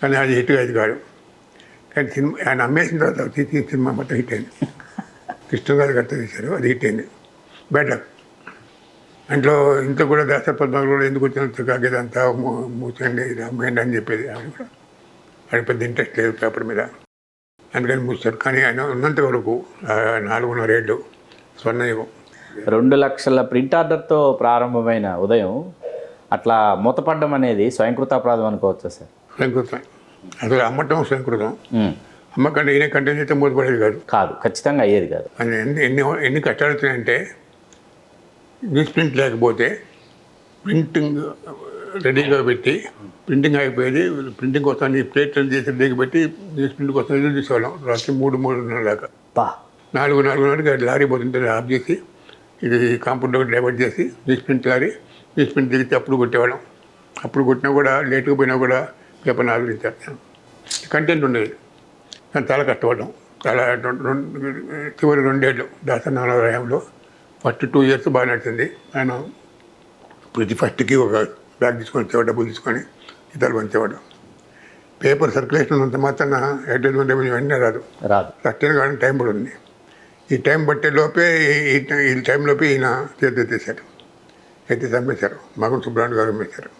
కానీ అది హిట్ అది కాదు. కానీ సినిమా ఆయన అమ్మేసిన తర్వాత తీసిన సినిమా మొత్తం హిట్ అయింది. కృష్ణ గారు కథ తీశారు, అది హిట్ అయింది. Bed luck. ఇంట్లో కూడా దాసపద్మాలు కూడా ఎందుకు వచ్చిన కాగేదంతా మూసండి, అమ్మేయండి అని చెప్పేది. ఆవిడ కూడా ఆవిడ పెద్ద ఇంట్రెస్ట్ లేదు పేపర్ మీద, అందుకని మూసారు. కానీ ఆయన ఉన్నంత వరకు 4.5 ఏళ్ళు స్వర్ణయుగం. 2 లక్షల ప్రింట్ ఆర్డర్తో ప్రారంభమైన ఉదయం అట్లా మూతపడ్డం అనేది స్వయంకృతాపరాధం అనుకోవచ్చా సార్? స్వయంకృతం. అసలు అమ్మటం స్వయంకృతం. అమ్మకంటే ఈయన కంటెంట్ అయితే మూతపడేది కాదు, ఖచ్చితంగా అయ్యేది కాదు. ఎన్ని కష్టాలు వచ్చినాయంటే, న్యూస్ ప్రింట్ లేకపోతే ప్రింటింగ్ రెడీగా పెట్టి, ప్రింటింగ్ అయిపోయేది, ప్రింటింగ్ కోసం ప్లేట్లు చేసి రెడీగా పెట్టి న్యూస్ ప్రింట్ కోసం ఎదురు తీసేవాళ్ళం. రాత్రి 3:30 దాకా. 4:30 లారీ పోతుంటే ఆఫ్ చేసి, ఇది కాంపౌండ్ డైవర్ట్ చేసి న్యూస్ ప్రింట్ దిగితే అప్పుడు కొట్టేవాళ్ళం. అప్పుడు కొట్టినా కూడా లేటుగా పోయినా కూడా పేపర్ని ఆదరించారు. కంటెంట్ ఉండేది. కానీ చాలా కష్టపడ్డాం. చాలా చివరి 2 ఏళ్ళు దాసనారాయణలో ఫస్ట్ 2 ఇయర్స్ బాగా నడిచింది. ఆయన ప్రతి ఫస్ట్కి ఒక బ్యాగ్ తీసుకొని వచ్చేవాడు, డబ్బులు తీసుకొని ఇతరులు పంచేవాడు. పేపర్ సర్క్యులేషన్ ఉన్నంత మాత్రాన అడ్వర్టైజ్మెంట్ ఇవన్నీ రాదు. సస్టైన్ కావడానికి టైం పడుతుంది. ఈ టైం పట్టే లోపే ఈ టైంలోపే ఈయన చేశారు, అయితే చంపేశారు. మగన్ సుబ్రహ్మణ్య గారు అమ్మేశారు.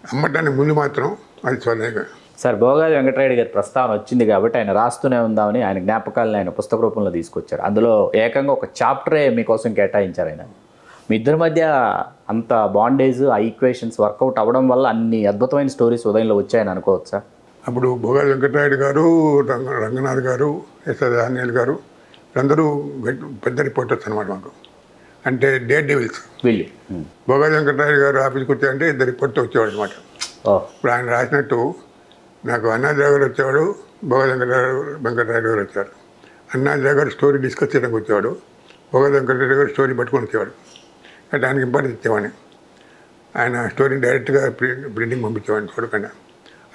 అమ్మటానికి ముందు మాత్రం అది స్వర్ణంగా. సార్, బోగాది వెంకటరాయుడు గారి ప్రస్తావన వచ్చింది కాబట్టి ఆయన రాస్తూనే ఉందామని ఆయన జ్ఞాపకాలను ఆయన పుస్తక రూపంలో తీసుకొచ్చారు. అందులో ఏకంగా ఒక చాప్టరే మీకోసం కేటాయించారు. ఆయన మీ ఇద్దరి మధ్య అంత బాండేజ్, ఆ ఈక్వేషన్స్ వర్కౌట్ అవ్వడం వల్ల అన్ని అద్భుతమైన స్టోరీస్ ఉదయంలో వచ్చాయని అనుకోవచ్చా? అప్పుడు బోగాది వెంకటరాయుడు గారు, రంగనాథ్ గారు, ఎస్ఎస్ ఆంజనేయులు గారు అందరూ పెద్ద రిపోర్టర్స్ అనమాట మాకు. అంటే డేర్ డెవిల్స్ వీళ్ళు. బోగాది వెంకటరాయుడు గారు ఆఫీస్కి వచ్చారంటే 2 రిపోర్టర్ వచ్చేవాడు అనమాట. ఇప్పుడు ఆయన రాసినట్టు నాకు అన్నాజీ గారు వచ్చేవాడు, బోగాది వెంకటరాయుడు గారు వచ్చేవాడు. అన్నాజీ గారు స్టోరీ డిస్కస్ చేయడానికి వచ్చేవాడు, బోగాది వెంకటరాయుడు గారు స్టోరీ పట్టుకొని వచ్చేవాడు. అంటే ఆయనకి ఇంపార్టెన్స్ ఇచ్చేవాడిని. ఆయన స్టోరీని డైరెక్ట్గా ప్రింటింగ్ పంపించేవాడిని చూడకుండా.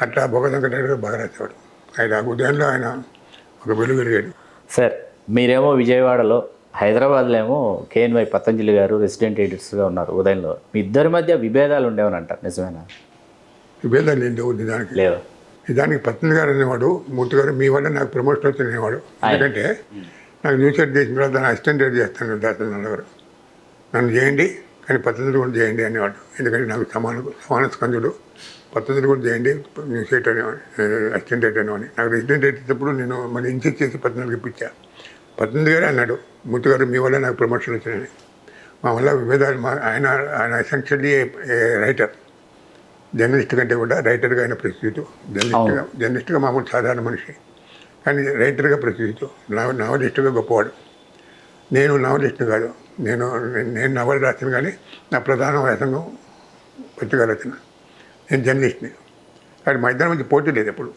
అట్లా బోగాది వెంకటరాయుడు గారు బాగా రాసేవాడు. ఆయన ఉదయంలో ఆయన ఒక వెలుగు వెలిగాడు. సార్, మీరేమో విజయవాడలో, హైదరాబాద్లో ఏమో KNY పతంజలి గారు రెసిడెంట్ ఎడిటర్స్గా ఉన్నారు. ఉదయంలో మీ ఇద్దరి మధ్య విభేదాలు ఉండేవని అంటారు, నిజమేనా? విభేదాలు ఏంటి నిజానికి లేదు. నిజానికి పతంజలి గారు అనేవాడు, మూర్తి గారు మీ వల్ల నాకు ప్రమోషన్ వచ్చింది అనేవాడు. ఎందుకంటే నాకు న్యూస్ ఎడిట్ చేసిన తర్వాత దాన్ని అసిస్టెంట్ ఎడిట్ చేస్తాను దాసనారాయణ గారు. నన్ను చేయండి కానీ పతంజలి కూడా చేయండి అనేవాడు. ఎందుకంటే నాకు సమాన స్కందుడు, పతంజలి కూడా చేయండి న్యూస్ ఎడిట్ అనేవాడు, అసిస్టెంట్ ఎడిట్ అనేవాడిని. నాకు రెసిడెంట్ ఎడిటేటప్పుడు నేను మళ్ళీ ఇన్సిస్ట్ చేసి పతంజలికి ఇప్పించా. పతంజలి గారు అన్నాడు, మూర్తి గారు మీ వల్ల నాకు ప్రమోషన్ వచ్చిందని. మా వల్ల విభేదాలు. ఆయన ఎసెన్షియల్లీ రైటర్, జర్నలిస్ట్ కంటే కూడా రైటర్గా ఆయన ప్రసిద్ధి. జర్నలిస్ట్గా మామూలు సాధారణ మనిషి, కానీ రైటర్గా ప్రసిద్ధి. నవలిస్టుగా గొప్పవాడు. నేను నవలిస్ట్ని కాదు, నేను నవలు రాసిన, కానీ నా ప్రధాన వ్యాసంగం పత్రికా రచన. నేను జర్నలిస్ట్ని. కానీ మా ఇద్దరి మధ్య పోటీ లేదు. ఎప్పుడు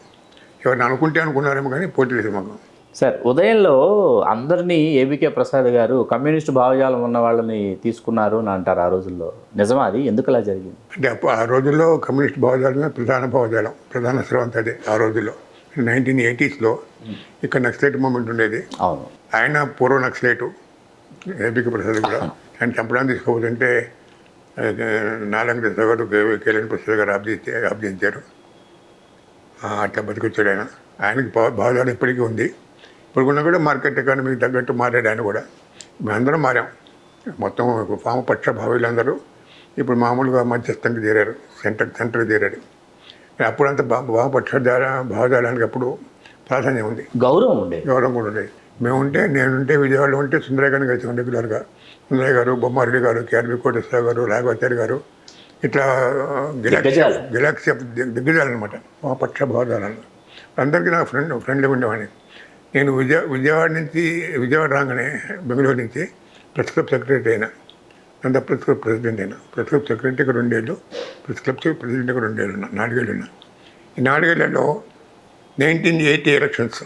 ఎవరిని అనుకున్నారేమో కానీ పోటీ లేదు మాకు. సార్, ఉదయంలో అందరినీ ఏబికే ప్రసాద్ గారు కమ్యూనిస్ట్ భావజాలం ఉన్న వాళ్ళని తీసుకున్నారు అని అంటారు. ఆ రోజుల్లో నిజమా అది? ఎందుకు అలా జరిగింది? అంటే ఆ రోజుల్లో కమ్యూనిస్ట్ భావజాలమే ప్రధాన భావజాలం, ప్రధాన స్రవంతి అదే. ఆ రోజుల్లో 1980s ఇక్కడ నక్సలైట్ మూమెంట్ ఉండేది. అవును. ఆయన పూర్వ నక్సలైటు ఏబికే ప్రసాద్ కూడా. ఆయన చంపడానికి తీసుకోవాలంటే నాలంకృష్ణ గారు, కేఎన్ ప్రసాద్ గారు ఆబ్జించారు. అట్లా బతికొచ్చాడు ఆయన. ఆయనకి భావజాలం ఇప్పటికీ ఉంది. ఇప్పుడు కూడా మార్కెట్ ఎకానమీకి తగ్గట్టు మారాడు ఆయన కూడా. మేమందరం మారాం. మొత్తం వామపక్ష భావీలందరూ ఇప్పుడు మామూలుగా మధ్యస్థంగా చేరారు, సెంటర్కి చేరాడు. అప్పుడంతా వామపక్ష భావజాలానికి అప్పుడు ప్రాధాన్యం ఉంది, గౌరవం కూడా ఉండేది. నేనుంటే విజయవాడలో ఉంటే సుందరయ్య గారిని కలిసాం రెగ్యులర్గా. సుందరయ్య గారు, బొమ్మారెడ్డి గారు, కేఆర్బి కోటేశ్వర గారు, రాఘవాచారి గారు, ఇట్లా దిగ్గజాలు. గిలాక్సీ దిగ్గజాలు అనమాట వామపక్ష భావజాలను. అందరికీ నా ఫ్రెండ్గా ఉండేవాడిని. నేను విజయవాడ రాగానే బెంగళూరు నుంచి ప్రెస్ క్లబ్ సెక్రటరీ అయినా, అంత ప్రెస్ క్లబ్ ప్రెసిడెంట్ అయినా. ప్రెస్ క్లబ్ సెక్రటరీకి 2 ఏళ్ళు, ప్రెస్ క్లబ్ ప్రెసిడెంట్కి 2 ఏళ్ళు ఉన్నా, 4 ఏళ్ళు ఉన్నా. ఈ 4 ఏళ్లలో 1980 ఎలక్షన్స్,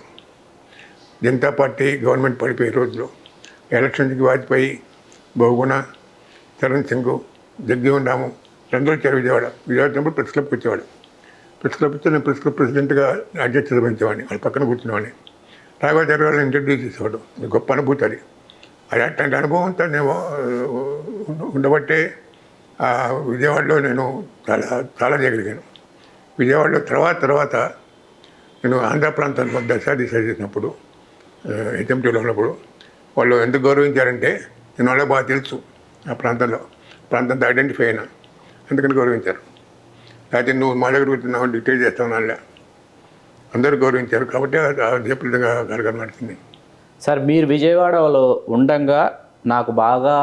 జనతా పార్టీ గవర్నమెంట్ పడిపోయే రోజులు ఎలక్షన్స్కి వాజ్పేయి, బహుగుణ, చరణ్ సింగ్, జగ్జీవన్ రాము అందరూ వచ్చారు విజయవాడ ప్రెస్ క్లబ్కి వచ్చేవాడు. ప్రెస్ క్లబ్ వచ్చి నేను ప్రెస్ క్లబ్ ప్రెసిడెంట్గా అధ్యక్షత వహించేవాడిని. వాళ్ళ పక్కన కూర్చునేవాడిని. రాఘవాచార్య గారిని ఇంట్రడ్యూస్ చేసేవాడు. గొప్ప అనుభూతి అది. అట్లాంటి అనుభవం అంతా నేను ఉండబట్టే విజయవాడలో నేను చాలా చేయగలిగాను. విజయవాడలో తర్వాత నేను ఆంధ్ర ప్రాంతానికి దశ చేసినప్పుడు, హెచ్ఎంటీలో ఉన్నప్పుడు వాళ్ళు ఎందుకు గౌరవించారంటే నేను వాళ్ళకి బాగా తెలుసు. ఆ ప్రాంతంతో ఐడెంటిఫై అయినా, అందుకని గౌరవించారు. అయితే నువ్వు మా దగ్గర కూర్చున్నావు, డిక్టేట్ చేస్తావు నాళ్ళ, అందరూ గౌరవించారు. కాబట్టి జయప్రదంగా కార్యక్రమం నడిచింది. సార్, మీరు విజయవాడలో ఉండంగా నాకు బాగా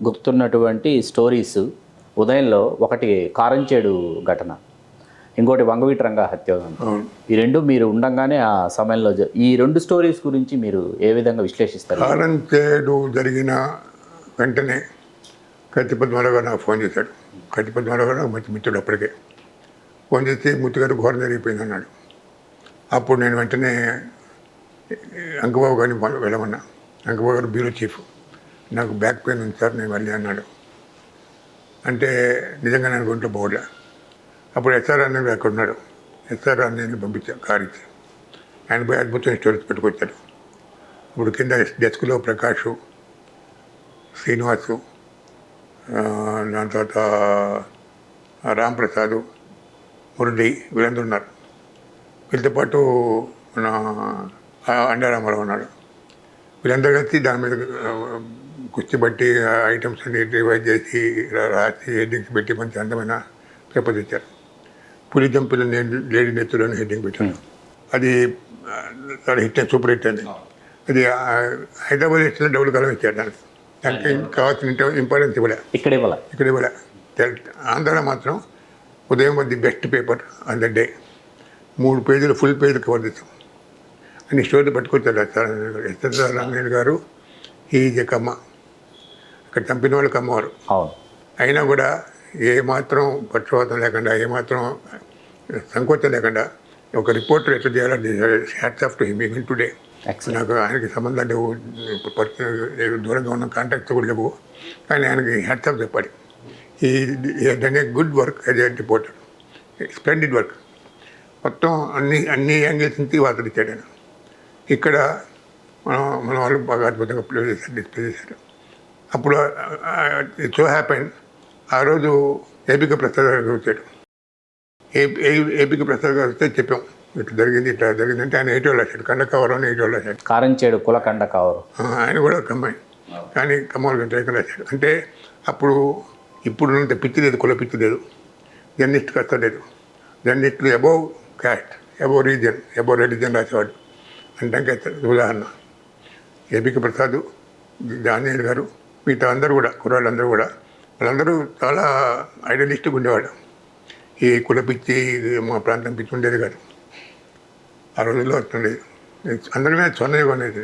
గుర్తున్నటువంటి స్టోరీస్ ఉదయంలో ఒకటి కారంచేడు ఘటన, ఇంకోటి వంగవీటి రంగా హత్యాకాండం. ఈ రెండు మీరు ఉండంగానే ఆ సమయంలో ఈ 2 స్టోరీస్ గురించి మీరు ఏ విధంగా విశ్లేషిస్తారు? కారంచేడు జరిగిన వెంటనే కత్తి పద్మారావు గారు నాకు ఫోన్ చేశాడు. కత్తి పద్మారావు గారు నాకు మంచి మిత్రుడు. అప్పటికే ఫోన్ చేసి ముత్తు గారు ఘోరం జరిగిపోయింది అన్నాడు. అప్పుడు నేను వెంటనే అంకబాబు గారిని వెళ్ళమన్నా. అంకబాబు గారు బ్యూరో చీఫ్. నాకు బ్యాక్ పెయిన్ ఉంది సార్, నేను వెళ్ళి అన్నాడు. అంటే నిజంగా నేను ఒంట్లో పోవట్లే. అప్పుడు ఎస్ఆర్ అన్నయ్య అక్కడ ఉన్నాడు. ఎస్ఆర్ అన్నయ్యని పంపించాను, కారు ఇచ్చి. ఆయన పోయి అద్భుతమైన స్టోరీస్ పెట్టుకొచ్చాడు. ఇప్పుడు కింద డెస్క్లో ప్రకాష్, శ్రీనివాసు, దాని తర్వాత రాంప్రసాద్, మురళి, వీళ్ళందరూ ఉన్నారు. వీళ్ళతో పాటు మన అండారామారావు ఉన్నాడు. వీళ్ళందరూ కలిసి దాని మీద కుస్తీ బట్టి ఐటమ్స్ అన్ని రివైజ్ చేసి రాసి హెడ్డింగ్స్ పెట్టి మంచి అందమైన పేపర్ తెచ్చారు. పులి జంపుల లేడీ నెత్తులు అని హెడ్డింగ్ పెట్టాను. అది చాలా హిట్, సూపర్ హిట్ అయింది. అది హైదరాబాద్ ఇచ్చిన డబుల్ కాలం ఇచ్చారు. దానికి కావాల్సిన ఇంపార్టెన్స్ ఇవ్వలే, ఇక్కడ ఇవ్వలే. ఆంధ్ర మాత్రం ఉదయం the best paper on the day. 3 పేజీలు ఫుల్ పేజీలు కవర్ చేస్తాం. అన్ని స్టోరీలు పట్టుకొచ్చారు. ఎస్ఆర్ రంగయ్య గారు ఈజ్ ఎ కమ్మ, అక్కడ చంపిన వాళ్ళు కమ్మవారు. అయినా కూడా ఏమాత్రం పక్షపాతం లేకుండా, ఏమాత్రం సంకోచం లేకుండా ఒక రిపోర్టర్ ఎట్లా చేయాలని hats off to him even today. నాకు ఆయనకి సంబంధాలు లేవు, దూరంగా ఉన్న కాంటాక్ట్స్ కూడా లేవు, కానీ ఆయనకి హ్యాట్స్ ఆఫ్ చెప్పాలి. ఈ done a good work as a reporter, splendid work. మొత్తం అన్ని యాంగిల్స్ నుంచి వార్తలు ఇచ్చాడు ఆయన. ఇక్కడ మన వాళ్ళు బాగా అద్భుతంగా డిస్ప్లే చేశారు. అప్పుడు ఇట్ సో హ్యాపెన్ ఆ రోజు ఏపీకే ప్రసాద్ గారు వచ్చాడు. ఏపీకే ప్రసాద్ గారు వస్తే చెప్పాం ఇట్లా జరిగిందంటే ఆయన 8 రాశాడు. కండకవరం అని 8 రాశాడు. కారంచేడు కుల కండకవరం. ఆయన కూడా కమ్మాయి, కానీ కమ్మవాళ్ళ కంటే రాశాడు. అంటే అప్పుడు ఇప్పుడున్నంత పిచ్చి లేదు, కుల పిచ్చి లేదు, జర్నలిస్ట్ కష్టం లేదు. జర్నలిస్టులు above caste, above region, above religion రాసేవాడు. అంటే ఉదాహరణ ఏపీకే ప్రసాద్, దానియేల్ గారు, మిగతా అందరూ కూడా కుర్రాళ్ళందరూ కూడా వాళ్ళందరూ చాలా ఐడియలిస్ట్గా ఉండేవాడు. ఈ కుల పిచ్చి, మా ప్రాంతం పిచ్చి ఉండేది కాదు ఆ రోజుల్లో. వస్తుండేది అందరి మీద స్వర్ణయుగం అనేది.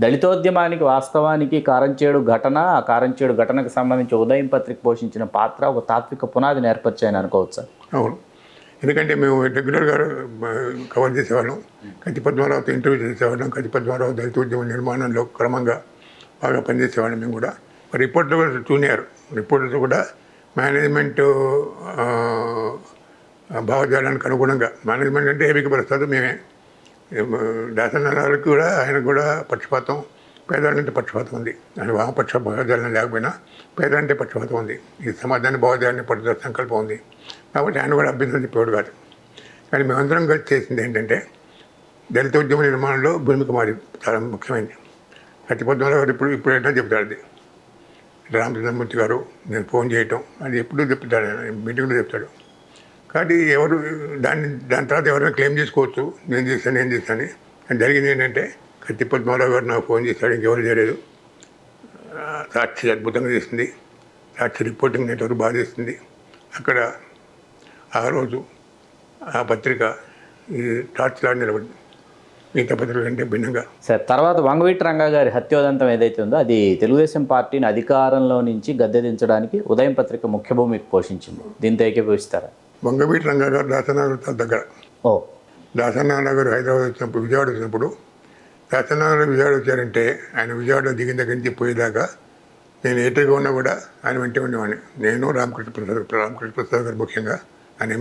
దళితోద్యమానికి వాస్తవానికి కారంచేడు ఘటన, ఆ కారంచేడు ఘటనకు సంబంధించి ఉదయం పత్రిక పోషించిన పాత్ర ఒక తాత్విక పునాదిని ఏర్పరిచాయని అనుకోవచ్చు. అవును, ఎందుకంటే మేము రెగ్యులర్గా కవర్ చేసేవాళ్ళం. కత్తి పద్మారావుతో ఇంటర్వ్యూ చేసేవాళ్ళం. కత్తి పద్మారావు దళిత ఉద్యమ నిర్మాణంలో క్రమంగా బాగా పనిచేసేవాళ్ళం. మేము కూడా రిపోర్ట్లు కూడా జూనియర్ రిపోర్టర్స్ కూడా మేనేజ్మెంట్ భావజాలానికి అనుగుణంగా, మేనేజ్మెంట్ అంటే ఏపీకే ప్రసాద్ మేమే. దాసనాలకు కూడా ఆయనకు కూడా పక్షపాతం, పేదలంటే పక్షపాతం ఉంది. ఆయన వామపక్ష భావజాలం లేకపోయినా పేదలంటే పక్షపాతం ఉంది. ఈ సమాజాన్ని భావజాలాన్ని పట్టుదల సంకల్పం ఉంది. కాబట్టి ఆయన కూడా అభ్యంతరం చెప్పేవాడు కాదు. కానీ మేమందరం కలిసి చేసింది ఏంటంటే దళిత ఉద్యమ నిర్మాణంలో భూమిక మారి చాలా ముఖ్యమైనది. కత్తి పద్మారావు గారు ఇప్పుడు ఎట్లా చెప్తాడు అది. రామచంద్రమూర్తి గారు నేను ఫోన్ చేయటం అది ఎప్పుడూ చెప్తాడు, మీటింగ్లో చెప్తాడు. కాబట్టి ఎవరు దాని తర్వాత ఎవరైనా క్లెయిమ్ చేసుకోవచ్చు నేను చేశాను. అని జరిగింది ఏంటంటే కత్తి పద్మారావు గారు నాకు ఫోన్ చేశాడు, ఇంకెవరు చేయలేదు. సాక్షి అద్భుతంగా చేసింది, సాక్షి రిపోర్టింగ్ నెట్వర్క్ బాగా చేసింది, అక్కడ ఆ రోజు ఆ పత్రిక ఈ టార్చ్లా నిలబడింది, మిగతా పత్రిక కంటే భిన్నంగా. సార్ తర్వాత వంగవీటి రంగా గారి హత్యోదంతం ఏదైతే ఉందో అది తెలుగుదేశం పార్టీని అధికారంలో నుంచి గద్దె దించడానికి ఉదయం పత్రిక ముఖ్య భూమికి పోషించింది. దీంతో ఏకీభవిస్తారా? వంగవీటి రంగా గారు దాసనారాయణ దగ్గర. ఓ దాసనారాయణ గారు హైదరాబాద్ వచ్చినప్పుడు, విజయవాడ వచ్చినప్పుడు, దాసనారాయణ విజయవాడ వచ్చారంటే ఆయన విజయవాడ దిగిన దగ్గర నుంచి పోయేదాకా నేను ఎటుగా ఉన్నా కూడా ఆయన వెంటే ఉండేవాడిని. నేను రామకృష్ణ ప్రసాద్ గారు ముఖ్యంగా ఆయన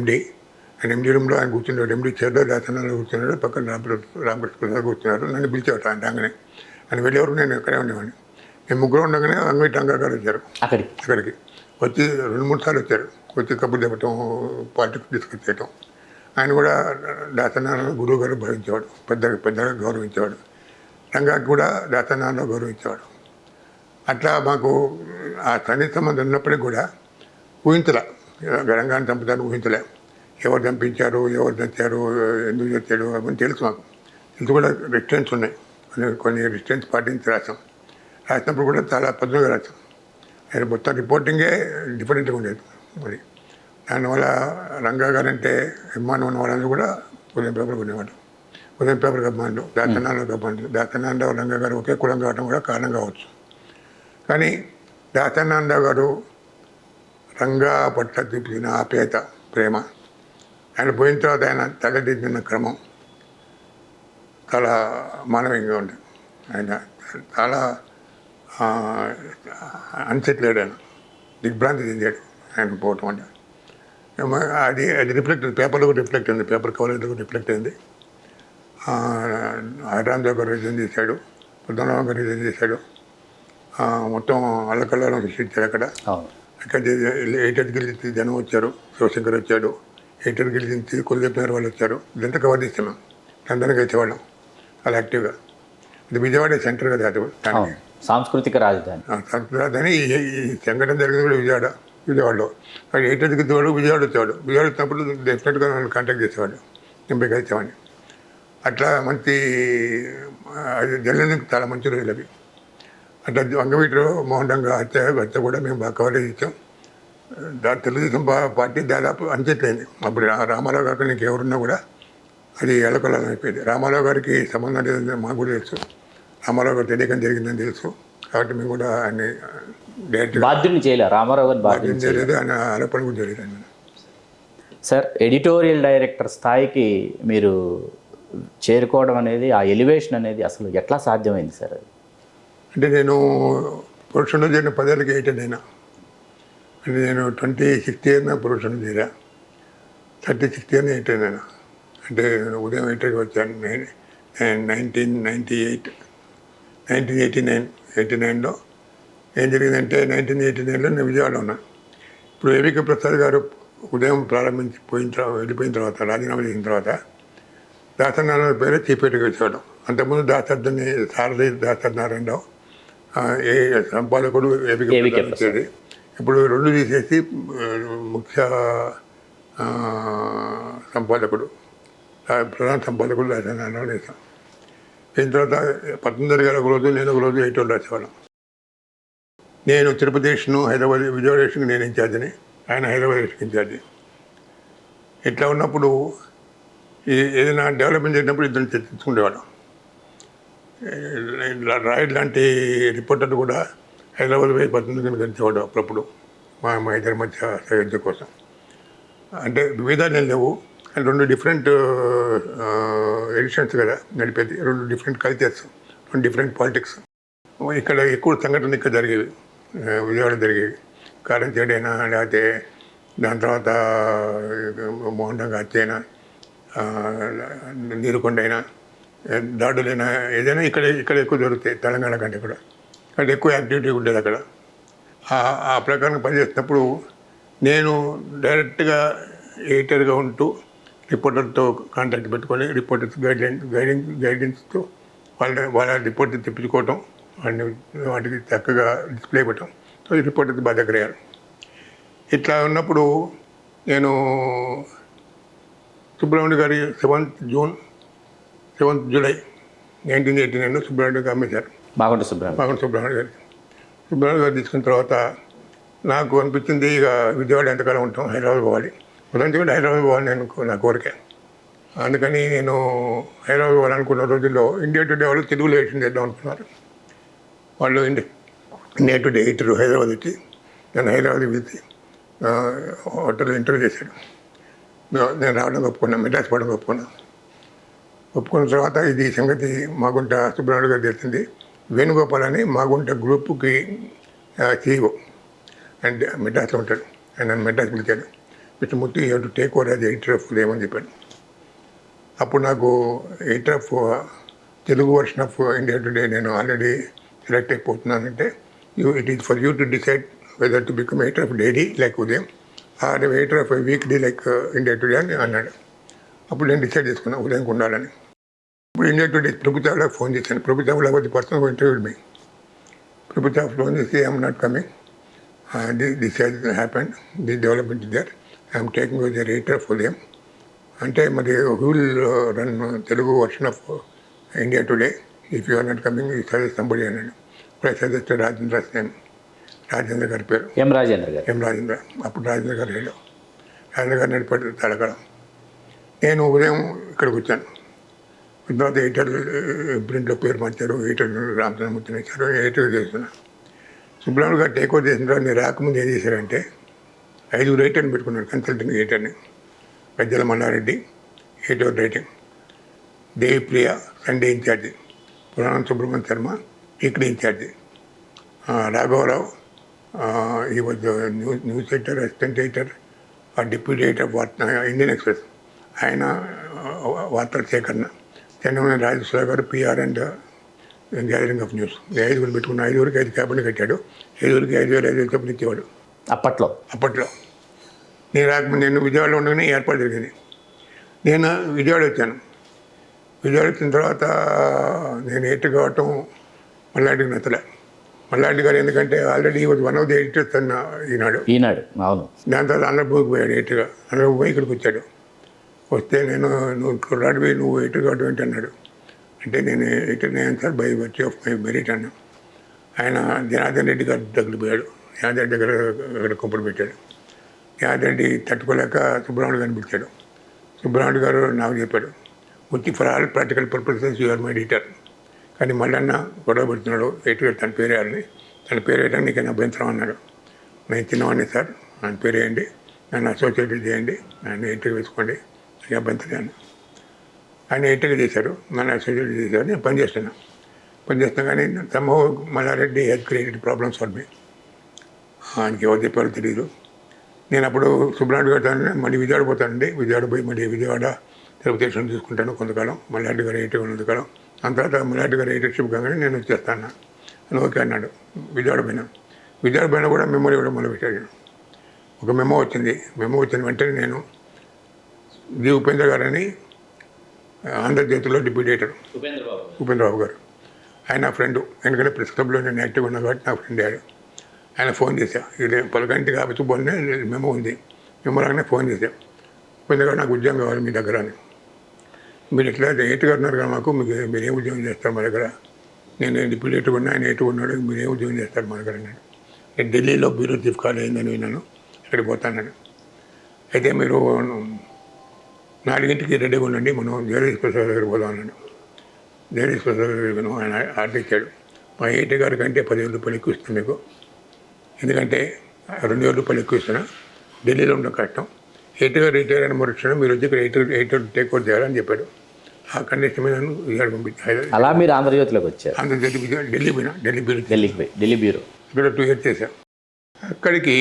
ఎండి రూమ్లో ఆయన కూర్చున్నాడు, ఎండి చైర్లో దాసనారాయణ కూర్చున్నాడు, పక్కన రామకృష్ణ ప్రసాద్ కూర్చున్నారు. నన్ను పిలిచేవాడు ఆయన రాగానే. ఆయన వెళ్ళేవారు, నేను ఎక్కడే ఉండేవాడిని. మేము ముగ్గురు ఉండగానే వంగవీటి రంగా గారు వచ్చారు అక్కడికి. వచ్చి 2-3 సార్లు వచ్చారు. వచ్చి కబుర్లు చెప్పటం, పాలిటిక్స్ డిస్కస్ చేయటం. ఆయన కూడా దాసనారాయణ గురువు గారు భావించేవాడు, పెద్దగా గౌరవించేవాడు. రంగాకి కూడా దాసనారాయణ గౌరవించేవాడు. అట్లా మాకు ఆ సన్నిహిత సంబంధం ఉన్నప్పటికీ కూడా ఊహించలే, రంగాన్ని చంపుతారు ఊహించలే. ఎవరు చంపించారు, ఎవరు చచ్చారు, ఎందుకు చచ్చాడు అవన్నీ తెలుసు మాకు. తెలుసు కూడా రెస్టారెంట్స్ ఉన్నాయి, కొన్ని రెస్టారెంట్స్ పాటించి రాసినప్పుడు కూడా చాలా పద్ధతిగా రాసాం. ఆయన మొత్తం రిపోర్టింగే డిఫరెంట్గా ఉండేది. మరి దానివల్ల రంగా గారు అంటే అభిమానం ఉన్న వాళ్ళందరూ కూడా ఉదయం పేపర్కి ఉండేవాడు. ఉదయం పేపర్కి అభిమానులు, దాసనారాయణకు అభిమానులు. దాసనారాయణ రంగా గారు ఒకే కులం కావడం కూడా కారణం కావచ్చు. కానీ దాసనారాయణ గారు రంగా పట్ల చూపించిన ఆప్యాయత, ప్రేమ, ఆయన పోయిన తర్వాత ఆయన తలదిద్దిన క్రమం చాలా మానవీయంగా ఉంది. ఆయన చాలా అన్సెటిల్డ్, ఆయన దిగ్భ్రాంతి చెందాడు ఆయన పోవటం అంటే. అది రిఫ్లెక్ట్ అయింది, పేపర్లో కూడా రిఫ్లెక్ట్ అయింది, పేపర్ కవర్లో కూడా రిఫ్లెక్ట్ అయింది. హరిరామ్ గారు రిజైన్ చేశాడు, పద్మనాభం గారు రిజైన్ చేశాడు. మొత్తం అల్లకల్లారం సృష్టించారు అక్కడ. అక్కడ 8 గెలిచి జనం వచ్చారు, శివశంకర్ వచ్చాడు, 8 గెలిచి కులదీప్నగర్ వాళ్ళు వచ్చారు. ఇదంతా కవర్ చేస్తున్నాం, అందరం వచ్చేవాళ్ళం అలా యాక్టివ్గా. అది విజయవాడ సెంటర్ కదా, అది సాంస్కృతిక రాజధాని. ఈ సంఘటన జరిగింది కూడా విజయవాడలో. అక్కడ 8 గెలిచేవాడు, విజయవాడ వచ్చేవాడు. విజయవాడ వచ్చినప్పుడు డెఫినెట్గా నన్ను కాంటాక్ట్ చేసేవాడు, నేను కలిసేవాడిని. అట్లా మంచి జర్నలిజం చాలా మంచి రోజులు అవి. అట్లా వంగవీటిలో మోహన్ రంగా హత్య కూడా మేము బాగా కవరేజ్ ఇచ్చాం. తెలుగుదేశం పార్టీ దాదాపు అంచెట్లయింది. అప్పుడు రామారావు గారికి నీకు ఎవరున్నా కూడా అది ఎలకొలం అయిపోయింది. రామారావు గారికి సంబంధం లేదని మాకు కూడా తెలుసు, రామారావు గారు తెలియకం జరిగిందని తెలుసు. కాబట్టి మేము కూడా ఆయన డైరెక్ట్ బాధ్యుని చేయలేదు, రామారావు గారు బాధ్యుని చేయలేదు, ఆయన ఆరోపణ కూడా చేయలేదు. ఆయన సార్ ఎడిటోరియల్ డైరెక్టర్ స్థాయికి మీరు చేరుకోవడం అనేది, ఆ ఎలివేషన్ అనేది అసలు ఎట్లా సాధ్యమైంది సార్? అది అంటే నేను ప్రొఫెషన్లో చేరిన 10 ఏళ్ళకి 8 అయినా. అంటే నేను 26 ఇయర్స్ ప్రొఫెషన్లో చేరా, 36 ఇయర్స్ 8 అయినా. అంటే ఉదయం 8కి వచ్చాను. 1989లో ఏం జరిగిందంటే, 1989లో నేను విజయవాడలో ఉన్నాను. ఇప్పుడు ఏవికే ప్రసాద్ గారు ఉదయం ప్రారంభించి వెళ్ళిపోయిన తర్వాత, రాజీనామా చేసిన తర్వాత దాసనారాయణ పేరే చీఫ్ ఎడిటర్గా వచ్చేవాడు. అంతకుముందు దాసర్దని సారథి దాసనారాయణరావు సంపాదకుడు ఏవికే వచ్చేది. ఇప్పుడు 2 తీసేసి ముఖ్య సంపాదకుడు, ప్రధాన సంపాదకుడు దాసనారాయణరావు వేసాం. అయిన తర్వాత 19 గారు ఒకరోజు, నేను ఒకరోజు 8 రాసేవాళ్ళం. నేను తిరుపతి డివిజన్, హైదరాబాద్ విజయవాడ డివిజన్కి నేను ఇన్ఛార్జిని, ఆయన హైదరాబాద్ డివిజన్కి ఇన్ఛార్జి. ఇట్లా ఉన్నప్పుడు ఏదైనా డెవలప్మెంట్ చేసినప్పుడు ఇద్దరు చర్చించుకునేవాళ్ళం. రాయుడు లాంటి రిపోర్టర్ కూడా హైదరాబాద్ పోయి 19 గంటలకు కలిసేవాడు అప్పుడప్పుడు, మా ఇద్దరి మధ్య సహజ కోసం. అంటే వివిధాలు లేవు, అండ్ 2 డిఫరెంట్ ఎడిషన్స్ కదా నడిపేది, 2 డిఫరెంట్ కల్చర్స్, 2 డిఫరెంట్ పాలిటిక్స్. ఇక్కడ ఎక్కువ సంఘటనలు ఇక్కడ జరిగేవి, విజయవాడ జరిగేవి. కారం చెడైనా, లేకపోతే దాని తర్వాత మోహన్ రంగా హత్య అయినా, నీరుకొండ అయినా, దాడులైనా, ఏదైనా ఇక్కడ ఎక్కువ జరుగుతాయి తెలంగాణ కంటే కూడా. అంటే ఎక్కువ యాక్టివిటీ ఉండేది అక్కడ. ఆ ప్రకారం పనిచేసినప్పుడు నేను డైరెక్ట్గా ఎడిటర్గా ఉంటూ రిపోర్టర్తో కాంటాక్ట్ పెట్టుకొని రిపోర్టర్స్ గైడెన్స్తో వాళ్ళ రిపోర్ట్ తెప్పించుకోవటం, వాటికి చక్కగా డిస్ప్లే పెట్టడం. సో ఈ రిపోర్టర్స్ బాగా దగ్గర అయ్యారు. ఇట్లా ఉన్నప్పుడు నేను సుబ్రహ్మణ్య గారి 7th జూలై 1989లో సుబ్రహ్మణ్య గారు అమ్మేశారు. మాగుంట సుబ్రహ్మణ్య గారికి. సుబ్రహ్మణ్య గారు తీసుకున్న తర్వాత నాకు అనిపించింది ఇక విజయవాడ ఎంతకాలం ఉంటాం, హైదరాబాద్ పోవాలి. ఉదయం కూడా హైదరాబాద్ పోవాలి నేను నా కోరిక. అందుకని నేను హైదరాబాద్ పోవాలనుకున్న రోజుల్లో ఇండియా టుడే వాళ్ళు తెలుగులో ఎడిషన్ చేద్దాం అనుకున్నారు. వాళ్ళు ఇండియా టుడే ఎడిటర్ హైదరాబాద్ వచ్చి నేను హైదరాబాద్ వెళ్తే హోటల్లో ఇంటర్వ్యూ చేశాడు. నేను రావడం ఒప్పుకున్నాను, మెడ్రాస్ పోవడం ఒప్పుకున్నాను. ఒప్పుకున్న తర్వాత ఇది సంగతి మాగుంట సుబ్రహ్మణ్య గారు తెలిసింది. వేణుగోపాల్ అని మాగుంట గ్రూప్కి CEO అండ్ మెడ్రాస్లో ఉంటాడు. ఆయన నన్ను మెడ్రాస్ పిలిచాడు. Mister Murthy you to take over as editor of Udayam అని చెప్పాడు. అప్పుడు నాకు editor of Telugu version of India Today నేను ఆల్రెడీ సెలెక్ట్ అయిపోతున్నానంటే it is for you to decide whether to become editor of daily like Udayam or editor of weekly like India Today అని అన్నాడు. అప్పుడు నేను డిసైడ్ చేసుకున్నాను ఉదయంకి ఉండాలని. ఇప్పుడు ఇండియా టుడే ప్రభుత్వాలకు ఫోన్ చేశాను. ప్రభుత్వాలకు వచ్చి పర్సనల్ ఇంటర్వ్యూ మీ ప్రభుత్వ ఫోన్ చేసి I'm not coming, this has happened, this development is there, I'm taking with the editor of Udayam అంటే మరి who will run Telugu version of India Today if you are not coming you suggest somebody అన్నాడు. ఇప్పుడు suggest Rajendra name, Rajendra గారి పేరు ఎం రాజేంద్ర. అప్పుడు రాజేంద్ర గారు లేడు. రాజేంద్ర గారు నడిపాడు తలకడం. నేను ఉదయం ఇక్కడికి వచ్చాను. తర్వాత ఎడిటర్ ప్రింట్లో పేరు మార్చారు, ఎడిటర్ రామచంద్రమూర్తిని ఇచ్చారు, ఎడిటర్ చేస్తున్నాను. సుబ్రహ్మణ్య గారు టేక్ ఓవర్ చేసిన తర్వాత నేను రాకముందు ఏం చేశారంటే 5 రైటర్ని పెట్టుకున్నాను, కన్సల్టెంట్ ఎడిటర్ని. Gajjala Mallareddy editor writing, Devipriya Sunday incharge, Puranam Subrahmanya Sharma weekly incharge, రాఘవరావు ఈ was news editor, assistant editor, deputy editor of Indian Express, ఆయన వార్తల సేకరణ, చంద్రమణ రాజేశ్వర గారు PR and gathering of news. 5 పెట్టుకున్న 5 5 క్యాబినెట్ కట్టాడు. 5 5,000 చొప్పున ఇచ్చేవాడు అప్పట్లో. నేను రాకముందు నేను విజయవాడలో ఉండగానే ఏర్పాటు జరిగింది. నేను విజయవాడ వచ్చాను. విజయవాడ వచ్చిన తర్వాత నేను ఎడిటర్ కావటం మల్లారెడ్డికి నచ్చలే. మల్లారెడ్డి గారు ఎందుకంటే already one of the editors అన్న ఈనాడు అవును. దాని తర్వాత అందరూ పోయాడు ఎడిటర్గా. అందరూ పోయి ఇక్కడికి వచ్చాడు. వస్తే నువ్వు కుర్రాడివి, నువ్వు ఎడిటర్ కావడం ఏంటి అన్నాడు. అంటే నేను ఎడిటర్ అయ్యాను sir by virtue of my merit అన్నా. ఆయన జనార్దన్ రెడ్డి గారు దగ్గర పోయాడు. జనార్దన్ రెడ్డి దగ్గర అక్కడ కుంపలు పెట్టాడు. జనార్దన్ రెడ్డి తట్టుకోలేక సుబ్రహ్మణ్య గారిని పిలిచాడు. సుబ్రహ్మణ్య గారు నాకు చెప్పాడు, వచ్చి for all practical purposes you are my editor, కానీ మళ్ళీ గొడవ పెడుతున్నాడు ఎడిటర్ తన పేరు వేయాలని. తన పేరు వేయడానికి నీకు అభ్యంతరం అన్నాడు. నేను చిన్నవాడిని సార్, ఆయన పేరు వేయండి, నన్ను అసోసియేటెడ్ చేయండి, ఆయన ఎడిటర్ వేసుకోండి, అభ్యంతరాన్ని. ఆయన ఎడిటర్ చేశారు, నన్ను అసోసియేట్ చేశారు. నేను పనిచేస్తున్నా కానీ సంభవ Malla Reddy health created problems for me. ఆయనకి ఎవరు చెప్పారో తెలియదు. నేను అప్పుడు సుబ్రహ్మణ్య గారు మళ్ళీ విజయవాడ పోతానండి, విజయవాడ పోయి మళ్ళీ విజయవాడ తిరుపతి స్టేషన్ తీసుకుంటాను కొంతకాలం, మల్లారెడ్డి గారు ఎడిటర్ ఉన్నంతకాలం. దాని తర్వాత మల్లారెడ్డి గారు ఎడిటర్షిప్ కాగానే నేను వచ్చేస్తాను అని ఓకే అన్నాడు. విజయవాడ పోయినా కూడా మెమోరీ ఇవ్వడం మొదలుపెట్టాడు. ఒక మెమో వచ్చిన వెంటనే నేను ఉపేంద్ర గారని ఆంధ్రజ్యోతిలో డిప్యూటీ ఎడిటర్ ఉపేంద్రబాబు గారు, ఆయన నా ఫ్రెండ్. ఎందుకంటే ప్రెస్ క్లబ్లో నేను యాక్టివ్ ఉన్నా కాబట్టి నా ఫ్రెండ్ అయ్యాడు. ఆయన ఫోన్ చేశా, ఇది 10 గంటకి కాబట్టి పోనే మెమో ఉంది, మెమో రాగానే ఫోన్ చేశా, ఉపేంద్ర గారు నాకు ఉద్యోగం కావాలి మీ దగ్గర అని. మీరు ఎట్లా ఎడిటర్ ఉన్నారు కదా మాకు, మీరు ఏం ఉద్యోగం చేస్తారు మా దగ్గర? నేను డిప్యూటీ ఎడిటర్ ఉన్నా, ఆయన ఎడిటర్ ఉన్నాడు, మీరు ఏం ఉద్యోగం చేస్తారు మా దగ్గర అన్నాడు. నేను ఢిల్లీలో బ్యూరో చీఫ్ కాల్ అయిందని విన్నాను, అక్కడికి పోతాన్నాడు. అయితే మీరు 4 గంటలకి రెడీగా ఉండండి, మనం జగదీష్ ప్రసాద్ దగ్గర పోదాం అన్నాడు. జగదీష్ ప్రసాద్ దగ్గర ఆయన ఆర్డర్ ఇచ్చాడు. మా ఎడిటర్ గారి కంటే 10,000 రూపాయలు ఎక్కువ ఇస్తాను మీకు, ఎందుకంటే 2,000 రూపాయలు ఎక్కువ ఇస్తున్నా, ఢిల్లీలో ఉండడం కష్టం, ఎడిటర్ గారు రిటైర్ అయిన మరుక్షణం మీరు వచ్చి ఇక్కడ ఎడిటర్ టేక్ ఓవర్ చేయాలని చెప్పాడు. ఆ కండిషన్ మీద నన్ను విజయవాడ పంపించారు. అలా మీరు ఆంధ్రజ్యోతిలోకి వచ్చారు? ఆంధ్రజ్యోతి ఢిల్లీ పోయినా, ఢిల్లీ బ్యూరో ఇక్కడ 2 years చేశాను. అక్కడికి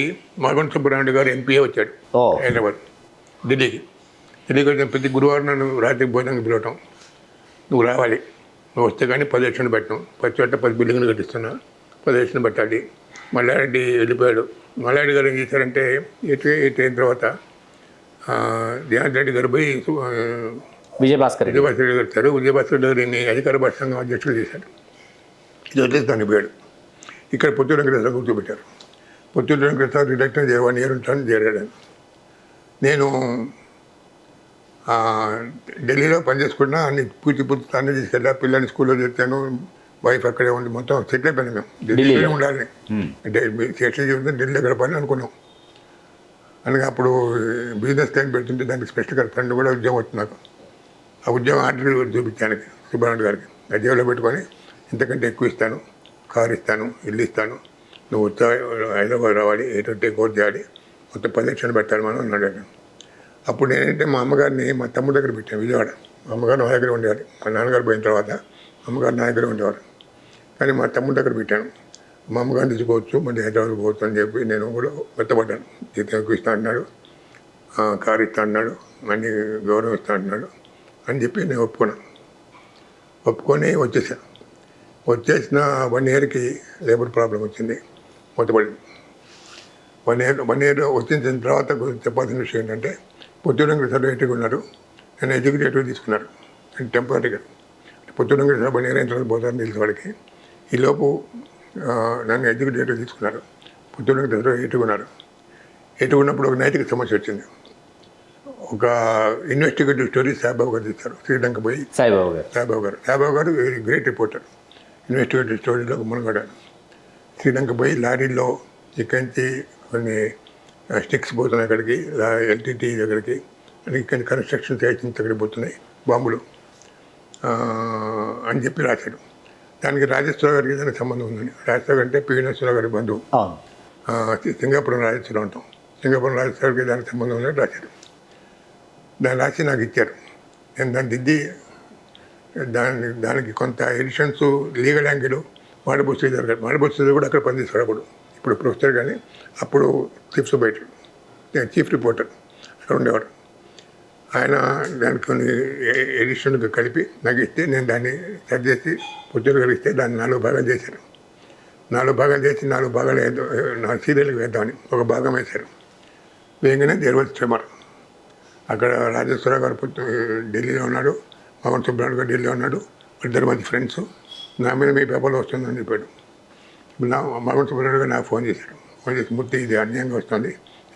మాగుంట సుబ్రహ్మణ్య గారు ఎంపీఏ వచ్చాడు హైదరాబాద్, ఢిల్లీకి వచ్చిన ప్రతి గురువారం నన్ను రాత్రి భోజనానికి పిలవటం, నువ్వు రావాలి, నువ్వు వస్తే కానీ 10 లక్షలు పెట్టడం, 10 చోట్ల 10 బిల్డింగ్లు కట్టిస్తున్నా, 10 లక్షలు పెట్టాలి. మల్లారెడ్డి వెళ్ళిపోయాడు. మల్లారెడ్డి గారు ఏం చేశారంటే ఎయిట్ అయిన తర్వాత జనార్దన్ రెడ్డి గారు పోయి విజయభాస్కర్ రెడ్డి గారు వచ్చారు. విజయభాస్కర్ గారిని అధికార భాష సంఘం అధ్యక్షుడు చేశారు. ఇది వదిలేసి దాన్ని పోయాడు. ఇక్కడ పొత్తూరు వెంకటేశ్వర కూర్చోబెట్టారు. పొత్తూరు వెంకటేశ్వర రిడక్టర్ 1 year ఉంటాను చేరాడు. నేను ఢిల్లీలో పనిచేసుకున్నా, అన్ని పూర్తి అన్నీ తీసుకెళ్ళా, పిల్లల్ని స్కూల్లో చేర్చాను, వైఫ్ అక్కడే ఉండి మొత్తం సెటిల్ అయిపోయినాం మేము. ఢిల్లీలో. ఢిల్లీలో ఉండాలి అంటే సెటిల్ చేస్తే ఢిల్లీ గడపాలని అనుకున్నాం. అందుకే అప్పుడు బిజినెస్ టైం పెడుతుంటే దానికి స్పెషల్గా ఫ్రెండ్ కూడా ఉద్యోగం వచ్చింది నాకు. ఆ ఉద్యోగం ఆర్డర్ చూపించాను సుబ్రహ్మణ్య గారికి. ఆ జేబులో పెట్టుకొని ఇంతకంటే ఎక్కువ ఇస్తాను, కారు ఇస్తాను, ఇల్లు ఇస్తాను, నువ్వు వచ్చా హైదరాబాద్ రావాలి, ఏంటంటే కోర్టు చేయాలి, మొత్తం 10 లక్షలు పెట్టాలి మనం అన్నాడు. అప్పుడు నేనంటే మా అమ్మగారిని మా తమ్ముడు దగ్గర పెట్టాను విజయవాడ. మా అమ్మగారు నా దగ్గర ఉండేవారు. మా నాన్నగారు పోయిన తర్వాత అమ్మగారు నా దగ్గర ఉండేవారు. కానీ మా తమ్ముడు దగ్గర పెట్టాను. మా అమ్మగారిని తీసుకోవచ్చు, మళ్ళీ హైదరాబాద్ పోవచ్చు అని చెప్పి నేను కూడా మెత్తపడ్డాను. జీతం ఎక్కువ ఇస్తా అంటున్నాడు, కారు ఇస్తా అంటున్నాడు, అన్ని గౌరవం ఇస్తా అంటున్నాడు అని చెప్పి నేను ఒప్పుకొని వచ్చేసాను. వచ్చేసిన 1 ఇయర్కి లేబర్ ప్రాబ్లం వచ్చింది, మొత్తపడింది. 1 ఇయర్ వచ్చిన తర్వాత చెప్పాల్సిన విషయం ఏంటంటే పుత్తూరు వెంకట సర్టిఫికేట్ ఉన్నారు, నేను ఎగ్జిక్యూటివ్ తీసుకున్నారు టెంపరీగా. పుత్తూరు వెంకట 1 ఇయర్ అయిన తర్వాత పోతారని తెలిసి వాడికి. ఈలోపు నన్ను ఎగ్జిక్యూటివ్ తీసుకున్నారు. పుత్తూరు వెంకట సర్టిఫికేట్ ఉన్నారు. ఎటుకున్నప్పుడు ఒక నైతిక సమస్య వచ్చింది. ఒక ఇన్వెస్టిగేటివ్ స్టోరీ సాయిబాబు గారు తీస్తారు. శ్రీలంక పోయి సాయిబాబు గారు గ్రేట్ రిపోర్టర్. ఇన్వెస్టిగేటివ్ స్టోరీలో మునగడారు. శ్రీలంక పోయి లారీలో ఇక్కడి నుంచి కొన్ని స్టిక్స్ పోతున్నాయి అక్కడికి, ఎల్టీటీ దగ్గరికి, ఇక్కడ కన్స్ట్రక్షన్ సైట్స్ దగ్గరికి పోతున్నాయి బాంబులు అని చెప్పి రాశాడు. దానికి రాజేశ్వర గారికి దానికి సంబంధం ఉందని. రాజేశ్వర అంటే పి నరసింహరావు గారి బంధువు. సింగాపురం రాజేశ్వరం ఉంటాం. సింగాపురం రాజేశ్వరకి దానికి సంబంధం ఉందని రాశాడు. దాన్ని రాసి నాకు ఇచ్చారు. నేను దాన్ని దిద్ది దానికి కొంత ఎడిషన్స్ లీగల్ యాంగిల్ మాడబో శ్రీధర్ గారు. మాడబో శ్రీధర్ కూడా అక్కడ పనిచేస్తారు. ఇప్పుడు ప్రొఫెసర్ కానీ అప్పుడు చీఫ్ సూపరైటర్, చీఫ్ రిపోర్టర్ అక్కడ ఉండేవాడు. ఆయన దానికి కొన్ని ఎడిషన్గా కలిపి నాకు ఇస్తే నేను దాన్ని సెట్ చేసి పుత్తూరు గారు ఇస్తే దాన్ని 4 భాగాలు చేశారు. 4 భాగాలు చేసి 4 భాగాలు 4 సీరియల్కి వేద్దామని ఒక భాగం వేశారు. వేయగానే దేర్ వాజ్ ట్రెమర్. అక్కడ రాజేశ్వరరావు గారు ఢిల్లీలో ఉన్నాడు, మగన్ సుబ్రహ్మణ్య గారు ఢిల్లీలో ఉన్నాడు. 2 మంది ఫ్రెండ్స్. నా మీద మీ పేపర్లో వస్తుందని చెప్పాడు. మగన్ సుబ్రహ్మణ్య గారు నాకు ఫోన్ చేశాడు. ఫోన్ చేసి మూర్తి ఇది అన్యాయంగా వస్తుంది,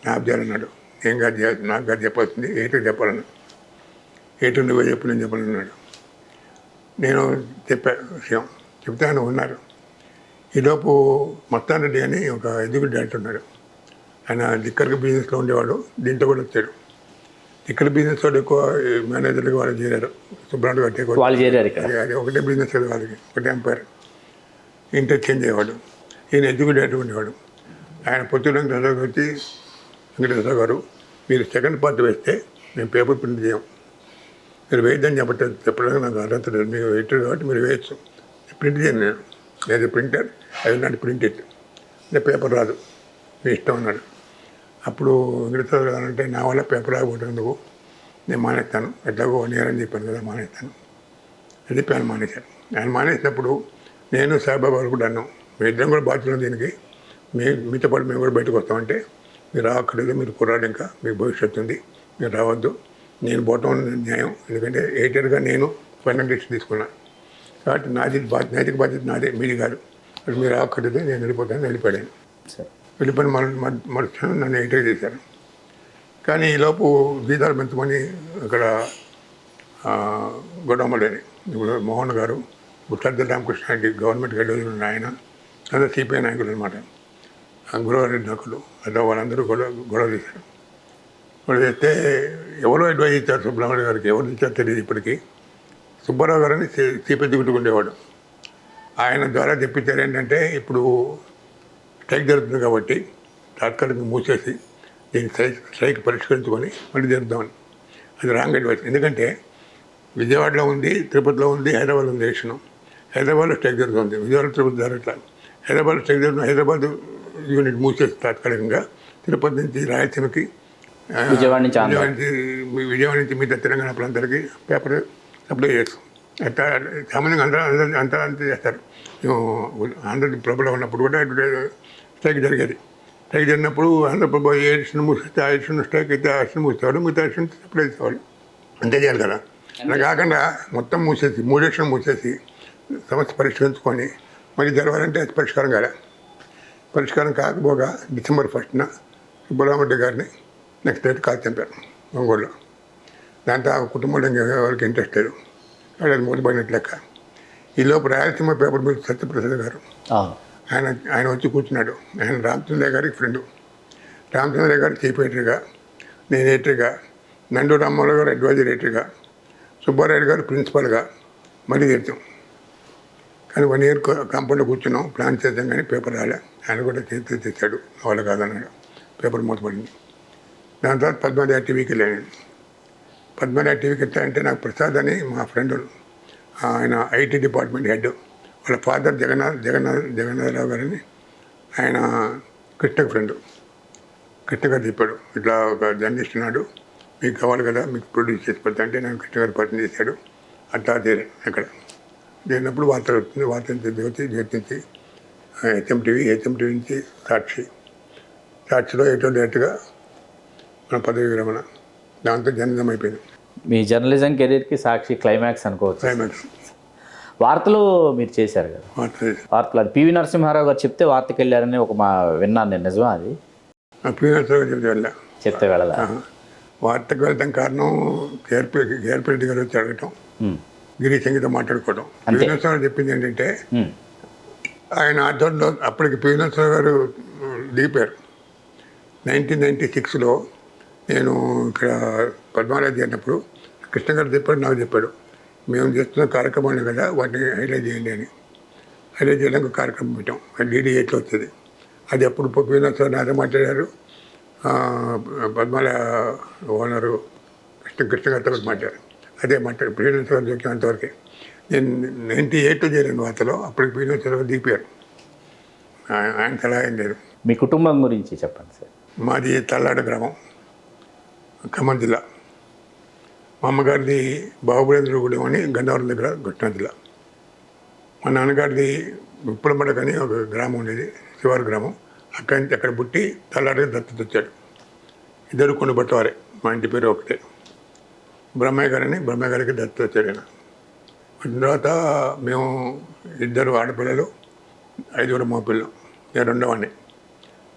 నాకు చేయాలన్నాడు. ఏం కాదు చేయాలి, నాకు కాదు చెప్పాల్సింది, ఏటో చెప్పాలన్నాడు. ఏటో నువ్వే చెప్పు, నేను చెప్పాలన్నాడు. నేను చెప్పా విషయం. చెప్తే ఆయన ఉన్నారు. ఈలోపు మస్తాన్ రెడ్డి అని ఒక ఎగ్జిక్యూటివ్ డైరెక్టర్ ఉన్నాడు. ఆయన లిక్కర్ బిజినెస్లో ఉండేవాడు. దీంట్లో కూడా వచ్చాడు. లిక్కర్ బిజినెస్ వాడు ఎక్కువ మేనేజర్లుగా వాళ్ళు చేరారు. సుబ్రహ్మణ్య గారు వాళ్ళు చేరారు. అది ఒకటే బిజినెస్ కదా వాళ్ళకి, ఒకటే ఎంపైర్. ఇంటర్చేంజ్ అయ్యేవాడు. ఈయన ఎగ్జిక్యూటివ్ డైరెక్టర్ ఉండేవాడు. ఆయన పుత్తూరు వెంకటేశ్వర వచ్చి, వెంకటేశ్వర గారు మీరు సెకండ్ పార్ట్ వేస్తే మేము పేపర్ ప్రింట్ చేయం, మీరు వేయద్దని చెప్పడానికి నాకు అర్హత లేదు, మీరు ఎడిటర్ కాబట్టి మీరు వేయచ్చు, ప్రింట్ చేయను నేను, లేదా printer I will not print it, అంటే పేపర్ రాదు, మీ ఇష్టం అన్నాడు. అప్పుడు వెంకటేశ్వర గారు అంటే నా వల్ల పేపర్ రాకపోతున్నందుకు నేను మానేస్తాను, ఎట్లాగో 1 ఇయర్ అని చెప్పాను కదా మానేస్తాను అని చెప్పి ఆయన మానేశారు. ఆయన మానేసినప్పుడు నేను సాయిబాబా గారు కూడా అన్నాం, మీ ఇద్దరం కూడా బాధ్యత దీనికి, మీతో పాటు మేము కూడా బయటకు వస్తామంటే మీరు రావక్కర్లేదు, మీరు కుర్రాడు, ఇంకా మీకు భవిష్యత్తు ఉంది, మీరు రావద్దు, నేను పోవటం న్యాయం, ఎందుకంటే ఎడిటర్గా నేను ఫైనల్ డిసిషన్ తీసుకున్నాను కాబట్టి నాది నైతిక బాధ్యత నాదే, మీది కాదు, అది మీరు రావక్కర్లేదు, నేను వెళ్ళిపోతాను. వెళ్ళిపోయాను. వెళ్ళిపోయిన మరుక్షణం నన్ను ఎడిటర్ చేశారు. కానీ ఈలోపు జీతాలు పెంచమని అక్కడ గొడవలేని ఇప్పుడు మోహన్ గారు, సర్దార్ రామకృష్ణ రెడ్డి గవర్నమెంట్ గడ్డ ఉన్న ఆయన, అదే సిపిఐ నాయకులు అనమాట, గురవారెడ్డి నాయకులు, అదే వాళ్ళందరూ గొడవ చేశారు. గొడవ చేస్తే ఎవరో అడ్వైజ్ ఇచ్చారు సుబ్రహ్మణ్య గారికి, ఎవరు ఇచ్చారు తెలియదు ఇప్పటికీ. సుబ్బారావు గారని సిపిఐ దిగుతుండేవాడు. ఆయన ద్వారా చెప్పించారు ఏంటంటే, ఇప్పుడు స్ట్రైక్ జరుగుతుంది కాబట్టి తాత్కాలికంగా మూసేసి దీన్ని స్ట్రైక్ పరిష్కరించుకొని మళ్ళీ జరుపుదామని. అది రాంగ్ అడ్వైస్. ఎందుకంటే విజయవాడలో ఉంది, తిరుపతిలో ఉంది, హైదరాబాద్లో ఉంది ఎలక్షన్. హైదరాబాద్లో స్ట్రైక్ జరుగుతుంది, విజయవాడ తిరుపతి జరగట్లా. హైదరాబాద్లో స్ట్రైక్ జరుగుతుంది, హైదరాబాద్ యూనిట్ మూసేసి తాత్కాలికంగా తిరుపతి నుంచి రాయలసీమకి, విజయవాడ నుంచి మిగతా తెలంగాణ ప్రాంతాలకి పేపర్ సప్లై చేస్తాం. అట్లా సామాన్యంగా అంతా చేస్తారు. ఆంధ్ర ప్రభులో ఉన్నప్పుడు కూడా స్ట్రైక్ జరిగేది. స్ట్రైక్ జరిగినప్పుడు ఆంధ్రప్రభు ఏ ఎడిషన్ మూసేస్తే ఆ ఎడిషన్ స్ట్రైక్ అయితే ఆ ఎడిషన్ మూసేవాళ్ళు, మిగతా ఎడిషన్ సప్లై చేసేవాళ్ళు. అంతే చేయాలి కదా. అలా కాకుండా మొత్తం మూసేసి 3 ఎడిషన్ మూసేసి సమస్య పరిష్కరించుకొని మళ్ళీ జరగాలంటే అది పరిష్కారం కాలే. పరిష్కారం కాకపోగా December 1st సుబ్బరామరెడ్డి గారిని నెక్స్ట్ డేట్ కాల్ చంపారు ఒంగోలులో. దాంతో ఆ కుటుంబంలో వాళ్ళకి ఇంట్రెస్ట్ లేదు, అది మూతపడినట్టు లెక్క. ఈ లోపు రాయలసీమ పేపర్ మీద సత్యప్రసాద్ గారు అవును. ఆయన ఆయన వచ్చి కూర్చున్నాడు. ఆయన రామచంద్రయ్య గారికి ఫ్రెండు. రామచంద్రయ్య గారు చీఫ్ ఎడిటర్గా, నేను ఎడిటర్గా, నండు రామారావు గారు అడ్వైజర్ ఎడిటర్గా, సుబ్బారాయుడు గారు ప్రిన్సిపల్గా మళ్ళీ తెచ్చాం. కానీ 1 year కాంపౌండ్లో కూర్చున్నాం, ప్లాన్ చేద్దాం కానీ పేపర్ రాలే. ఆయన కూడా చేతి తెచ్చాడు, వాళ్ళు కాదన్నాడు. పేపర్ మూతపడింది. దాని తర్వాత పద్మనాభ టీవీకి వెళ్ళాను నేను. పద్మనాభ టీవీకి వెళ్తానంటే నాకు ప్రసాద్ అని మా ఫ్రెండ్, ఆయన ఐటీ డిపార్ట్మెంట్ హెడ్, వాళ్ళ ఫాదర్ జగన్నాథరావు గారని ఆయన కృష్ణకు ఫ్రెండ్. కృష్ణ గారు చెప్పాడు, ఇట్లా ఒక జర్నలిస్ట్ ఉన్నాడు, మీకు కావాలి కదా, మీకు ప్రొడ్యూస్ చేసి పెడతా అంటే నేను కృష్ణ గారు పరిచయం చేశాడు. అట్లా చేరాను. అక్కడ చేరినప్పుడు వార్తలు వస్తుంది, వార్త జ్యోతి నుంచి హెచ్ఎం టీవీ నుంచి సాక్షిలో ఎటో డైరెక్ట్గా మన పదవి విరమణ. దాంతో జర్నలిజం అయిపోయింది. మీ జర్నలిజం కెరీర్కి సాక్షి క్లైమాక్స్ అనుకోవచ్చు. క్లైమాక్స్ వార్తలు మీరు చేశారు కదా, వార్తలు అది పివి నరసింహారావు గారు చెప్తే వార్తకి వెళ్ళారని విన్నాను నేను, నిజమా అది? పీనర్సరావు చెప్తే వెళ్ళా. చెప్తే వెళ్ళదా? వార్తకు వెళ్తాం కారణం కేఆర్పి గారు వచ్చి అడగటం, గిరి సంగీతం మాట్లాడుకోవడం. పీనర్సరావు చెప్పింది ఏంటంటే, ఆయన ఆధ్వర్యంలో అప్పటికి పీనర్సరావు గారు దిగిపోయారు. 1996లో నేను ఇక్కడ పద్మారాజు చేరినప్పుడు కృష్ణ గారు చెప్పాడు, నాకు చెప్పాడు, మేము చేస్తున్న కార్యక్రమాలు కదా వాటిని హైలైట్ చేయండి అని. హైలైట్ చేయడానికి ఒక కార్యక్రమం పెట్టాం, అది DD8లో వచ్చేది. అది అప్పుడు పీనర్సరావు నాతో మాట్లాడారు, పద్మాల ఓనరు కృష్ణ గారితో కూడా మాట్లాడారు. అదే మాట్లాడారు. పీనర్సరావు చెప్పిన అంతవరకే. నేను 98లో చేరాను వార్తలో, అప్పటికి పీనర్సరావు దిగిపోయారు. ఆయన సలహా ఏం లేదు. మీ కుటుంబం గురించి చెప్పండి సార్. మాది తల్లాడ గ్రామం, ఖమ్మం జిల్లా. మా అమ్మగారిది బాబురేంద్రగూడెం అని గన్నవరం దగ్గర కృష్ణా జిల్లా. మా నాన్నగారిది ఉప్పులమడక అని ఒక గ్రామం ఉండేది, శివారు గ్రామం. అక్కడి నుంచి అక్కడ పుట్టి తల్లాడికి దత్తత వచ్చాడు. ఇద్దరు కొండబట్టవారే, మా ఇంటి పేరు ఒకటే. బ్రహ్మయ్య గారికి దత్తత వచ్చాడు ఆయన. వచ్చిన తర్వాత మేము 2 ఆడపిల్లలు, 5 మగ పిల్లలు. నేను రెండోవాడిని.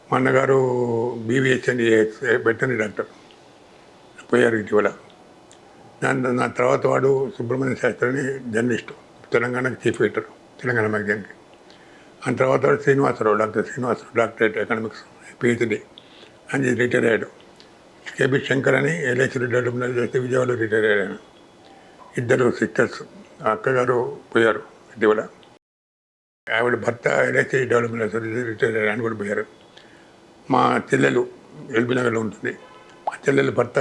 మా అన్నగారు BVH అని వెటర్నరీ డాక్టర్, పోయారు ఇటీవల. నా తర్వాత వాడు సుబ్రహ్మణ్య శాస్త్రి అని జర్నలిస్టు, తెలంగాణకి చీఫ్ ఎడిటర్, తెలంగాణ మ్యాగజైన్కి. ఆ తర్వాత వాడు doctor Srinivasarao, doctorate economics, PhD అని రిటైర్ అయ్యాడు. KB శంకర్ అని LIC డెవలప్మెంట్ చేస్తే విజయవాడలో రిటైర్ అయ్యాడు ఆయన. 2 సిస్టర్స్. అక్కగారు పోయారు ఇటీవల. ఆవిడ భర్త LIC డెవలప్మెంట్ రిటైర్ అయ్యారు, ఆయన కూడా పోయారు. మా చెల్లెలు LB నగర్లో ఉంటుంది. మా చెల్లెలు భర్త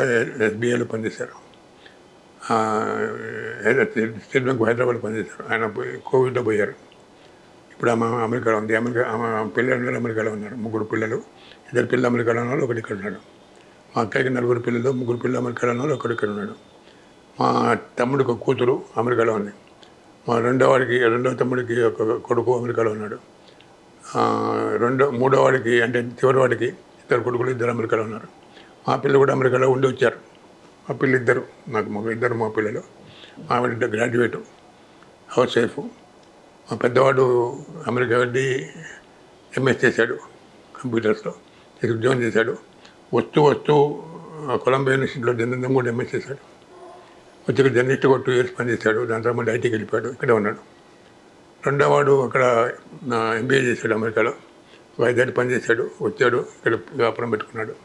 SBIలో పనిచేశారు, స్టేట్ బ్యాంక్ హైదరాబాద్ పనిచేశారు. ఆయన కోవిడ్లో పోయారు. ఇప్పుడు ఆమె అమెరికాలో ఉంది. ఆమె పిల్లలు అమెరికాలో ఉన్నారు. 3 పిల్లలు, 2 పిల్లలు అమెరికాలో ఉన్నారు, ఒకటి ఇక్కడ ఉన్నాడు. మా అక్కకి 4 పిల్లలు, 3 పిల్లలు అమెరికాలో ఉన్నారు, ఒకటి ఇక్కడ ఉన్నాడు. మా తమ్ముడికి ఒక కూతురు అమెరికాలో ఉంది. మా రెండవ తమ్ముడికి ఒక కొడుకు అమెరికాలో ఉన్నాడు. మూడో వాడికి అంటే చివరి వాడికి 2 కొడుకులు, 2 అమెరికాలో ఉన్నారు. మా పిల్లలు కూడా అమెరికాలో ఉండి వచ్చారు. మా పిల్లలు 2, నాకు 2 మా పిల్లలు. ఆవిడ గ్రాడ్యుయేటు, హౌస్ వైఫ్. మా పెద్దవాడు అమెరికా వెళ్ళి MS చేశాడు కంప్యూటర్స్లో, ఉద్యోగం చేశాడు. వస్తూ కొలంబియా యూనివర్సిటీలో జర్నలిజం కూడా MS చేశాడు. వచ్చి ఇక్కడ జర్నలిస్ట్ కూడా 2 years పనిచేశాడు. దాని తర్వాత మళ్ళీ ఐటీకి వెళ్ళిపోయాడు, ఇక్కడే ఉన్నాడు. రెండోవాడు అక్కడ MBA చేశాడు అమెరికాలో, 5 ఏళ్ళు పనిచేశాడు, వచ్చాడు, ఇక్కడ వ్యాపారం పెట్టుకున్నాడు.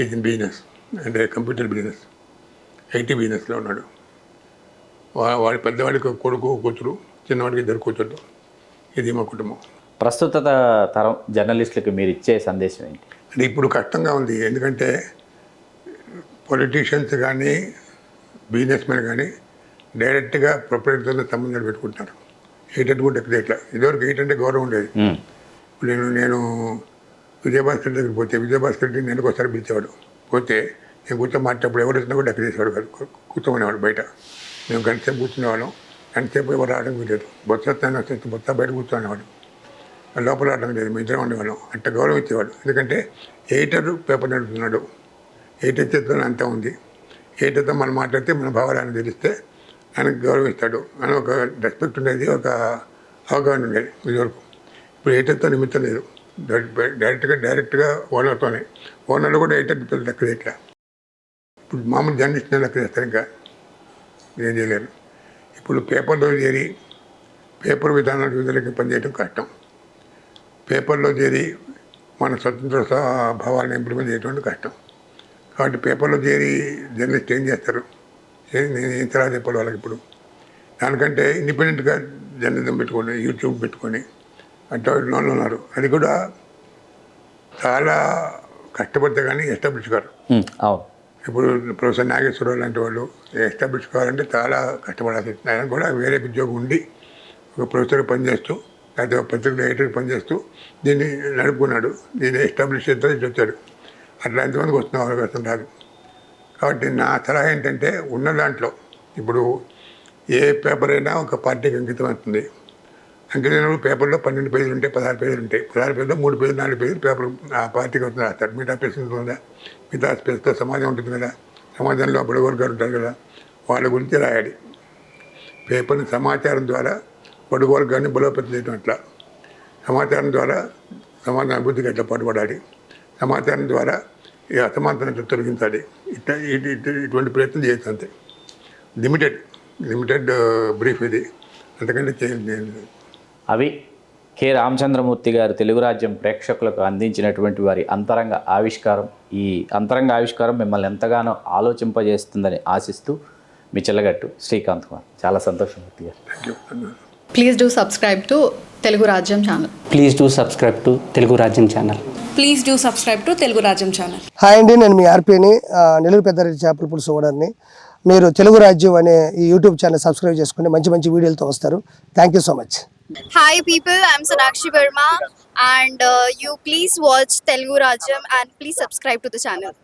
ఈజ్ ఇన్ బిజినెస్, అంటే కంప్యూటర్ బిజినెస్, IT బిజినెస్లో ఉన్నాడు. వాడి పెద్దవాడికి ఒక కొడుకు, కూతురు, చిన్నవాడికి 2 కూతురు. ఇది మా కుటుంబం. ప్రస్తుత తరం జర్నలిస్టులకు మీరు ఇచ్చే సందేశం ఏంటి? అది ఇప్పుడు కష్టంగా ఉంది. ఎందుకంటే పొలిటీషియన్స్ కానీ బిజినెస్ మెన్ కానీ డైరెక్ట్గా ప్రొపరేటర్తో సంబంధాలు పెట్టుకుంటున్నారు. 8 కూడా ఎక్కువ ఇట్లా. ఇదివరకు 8 అంటే గౌరవం ఉండేది. నేను విజయభాస్కర్ దగ్గరికి పోతే విజయభాస్కర్ నెలకు ఒకసారి పిలిచేవాడు. పోతే నేను కూర్చొని మాట్లాడేటప్పుడు ఎవరు వచ్చినా కూడా ఎక్కడ చేసేవాడు కాదు, కూర్చోమనేవాడు బయట. మేము గంటసేపు కూర్చునేవాళ్ళం. గంటసేపు ఎవరు రావడం లేదు. బొత్త బయట కూర్చోనేవాడు, లోపల రావడం లేదు. మేము ఇద్దరం ఉండేవాళ్ళం. అట్లా గౌరవం ఇచ్చేవాడు. ఎందుకంటే ఎడిటర్ పేపర్ నడుపుతున్నాడు, ఎడిటర్ చేతిలో అంతా ఉంది. ఎడిటర్తో మనం మాట్లాడితే మన భావాలను తెలిస్తే ఆయనకు గౌరవిస్తాడు అని ఒక రెస్పెక్ట్ ఉండేది, ఒక అవగాహన ఉండేది ఇదివరకు. ఇప్పుడు ఎడిటర్తో నిమిత్తం లేదు. డైరెక్ట్గా ఓనర్తోనే. ఓనర్లు కూడా ఎడిటర్ లెక్క ఇట్లా. ఇప్పుడు మామూలు జర్నలిస్ట్ లెక్క చేస్తారు, ఇంకా ఏం చేయలేరు. ఇప్పుడు పేపర్లో చేరి పేపర్ విధానాలు విధులకి పనిచేయడం కష్టం. పేపర్లో చేరి మన స్వతంత్ర భావాలను ఇంప్లిమెంట్ చేయడం కష్టం. కాబట్టి పేపర్లో చేరి జర్నలిస్ట్ ఏం చేస్తారు, నేను ఏం సలహా చెప్పాలి వాళ్ళకి? ఇప్పుడు దానికంటే ఇండిపెండెంట్గా జర్నలిజం పెట్టుకొని యూట్యూబ్ పెట్టుకొని అంటే వాళ్ళు ఉన్నారు. అది కూడా చాలా కష్టపడితే కానీ ఎస్టాబ్లిష్ కారు. అవును. ఇప్పుడు ప్రొఫెసర్ నాగేశ్వరరావు లాంటి వాళ్ళు ఎస్టాబ్లిష్ కావాలంటే చాలా కష్టపడాల్సి. ఆయన కూడా వేరే ఉద్యోగం ఉండి ఒక ప్రొఫెసర్ పనిచేస్తూ లేకపోతే ఒక పత్రికలో ఎడిటర్ పనిచేస్తూ దీన్ని నడుపుకున్నాడు. దీన్ని ఎస్టాబ్లిష్ చేస్తే వచ్చాడు. అట్లా ఎంతమందికి వస్తున్న అవకాశం రాదు. కాబట్టి నా సలహా ఏంటంటే ఉన్న దాంట్లో ఇప్పుడు ఏ పేపర్ అయినా ఒక పార్టీకి అంకితం అవుతుంది. అంకితం పేపర్లో 12 పేజీలు ఉంటాయి, 16 పేజీలు ఉంటాయి. 16 పేజీలో 3 పేజీలు 4 పేజీలు పేపర్ ఆ పార్టీకి వస్తుంది రాస్తారు. మిగతా పేజ్ ఉంటుందా? మిగతా పేజ్తో సమాజం ఉంటుంది కదా, సమాజంలో బడుగోర్గారు ఉంటారు కదా, వాళ్ళ గురించి రాయాలి. పేపర్ని సమాచారం ద్వారా బడుగోర్గాన్ని బలోపేతం చేయడం అట్లా, సమాచారం ద్వారా సమాజం అభివృద్ధికి ఎట్లా పాటుపడాలి, సమాచారం ద్వారా ఈ అసమానతను తొలగించాలి. ఇటువంటి ప్రయత్నం చేయొచ్చు. అంతే. లిమిటెడ్ బ్రీఫ్ ఇది, అంతకంటే చేయాలి. అవి కె రామచంద్రమూర్తి గారు తెలుగు రాజ్యం ప్రేక్షకులకు అందించినటువంటి వారి అంతరంగ ఆవిష్కారం. ఈ అంతరంగ ఆవిష్కారం మిమ్మల్ని ఎంతగానో ఆలోచింపజేస్తుందని ఆశిస్తూ మీ చెల్లగట్టు శ్రీకాంత్ కుమార్. చాలా సంతోషం మూర్తి గారు. Please do subscribe to Telugu Rajyam channel. Please do subscribe to Telugu Rajyam channel. Please do subscribe to Telugu Rajyam channel. Hi అండి, నేను మీ ఆర్పీని, నెల్లూరు పెద్దారెడ్డి చేపల పులుసు ఓనర్ని. మీరు తెలుగు రాజ్యం అనే ఈ యూట్యూబ్ ఛానల్ సబ్స్క్రైబ్ చేసుకుని మంచి మంచి వీడియోలతో వస్తారు. Thank you so much. Hi people, I'm Sonakshi Verma and you please watch Telugu Rajyam and please subscribe to the channel.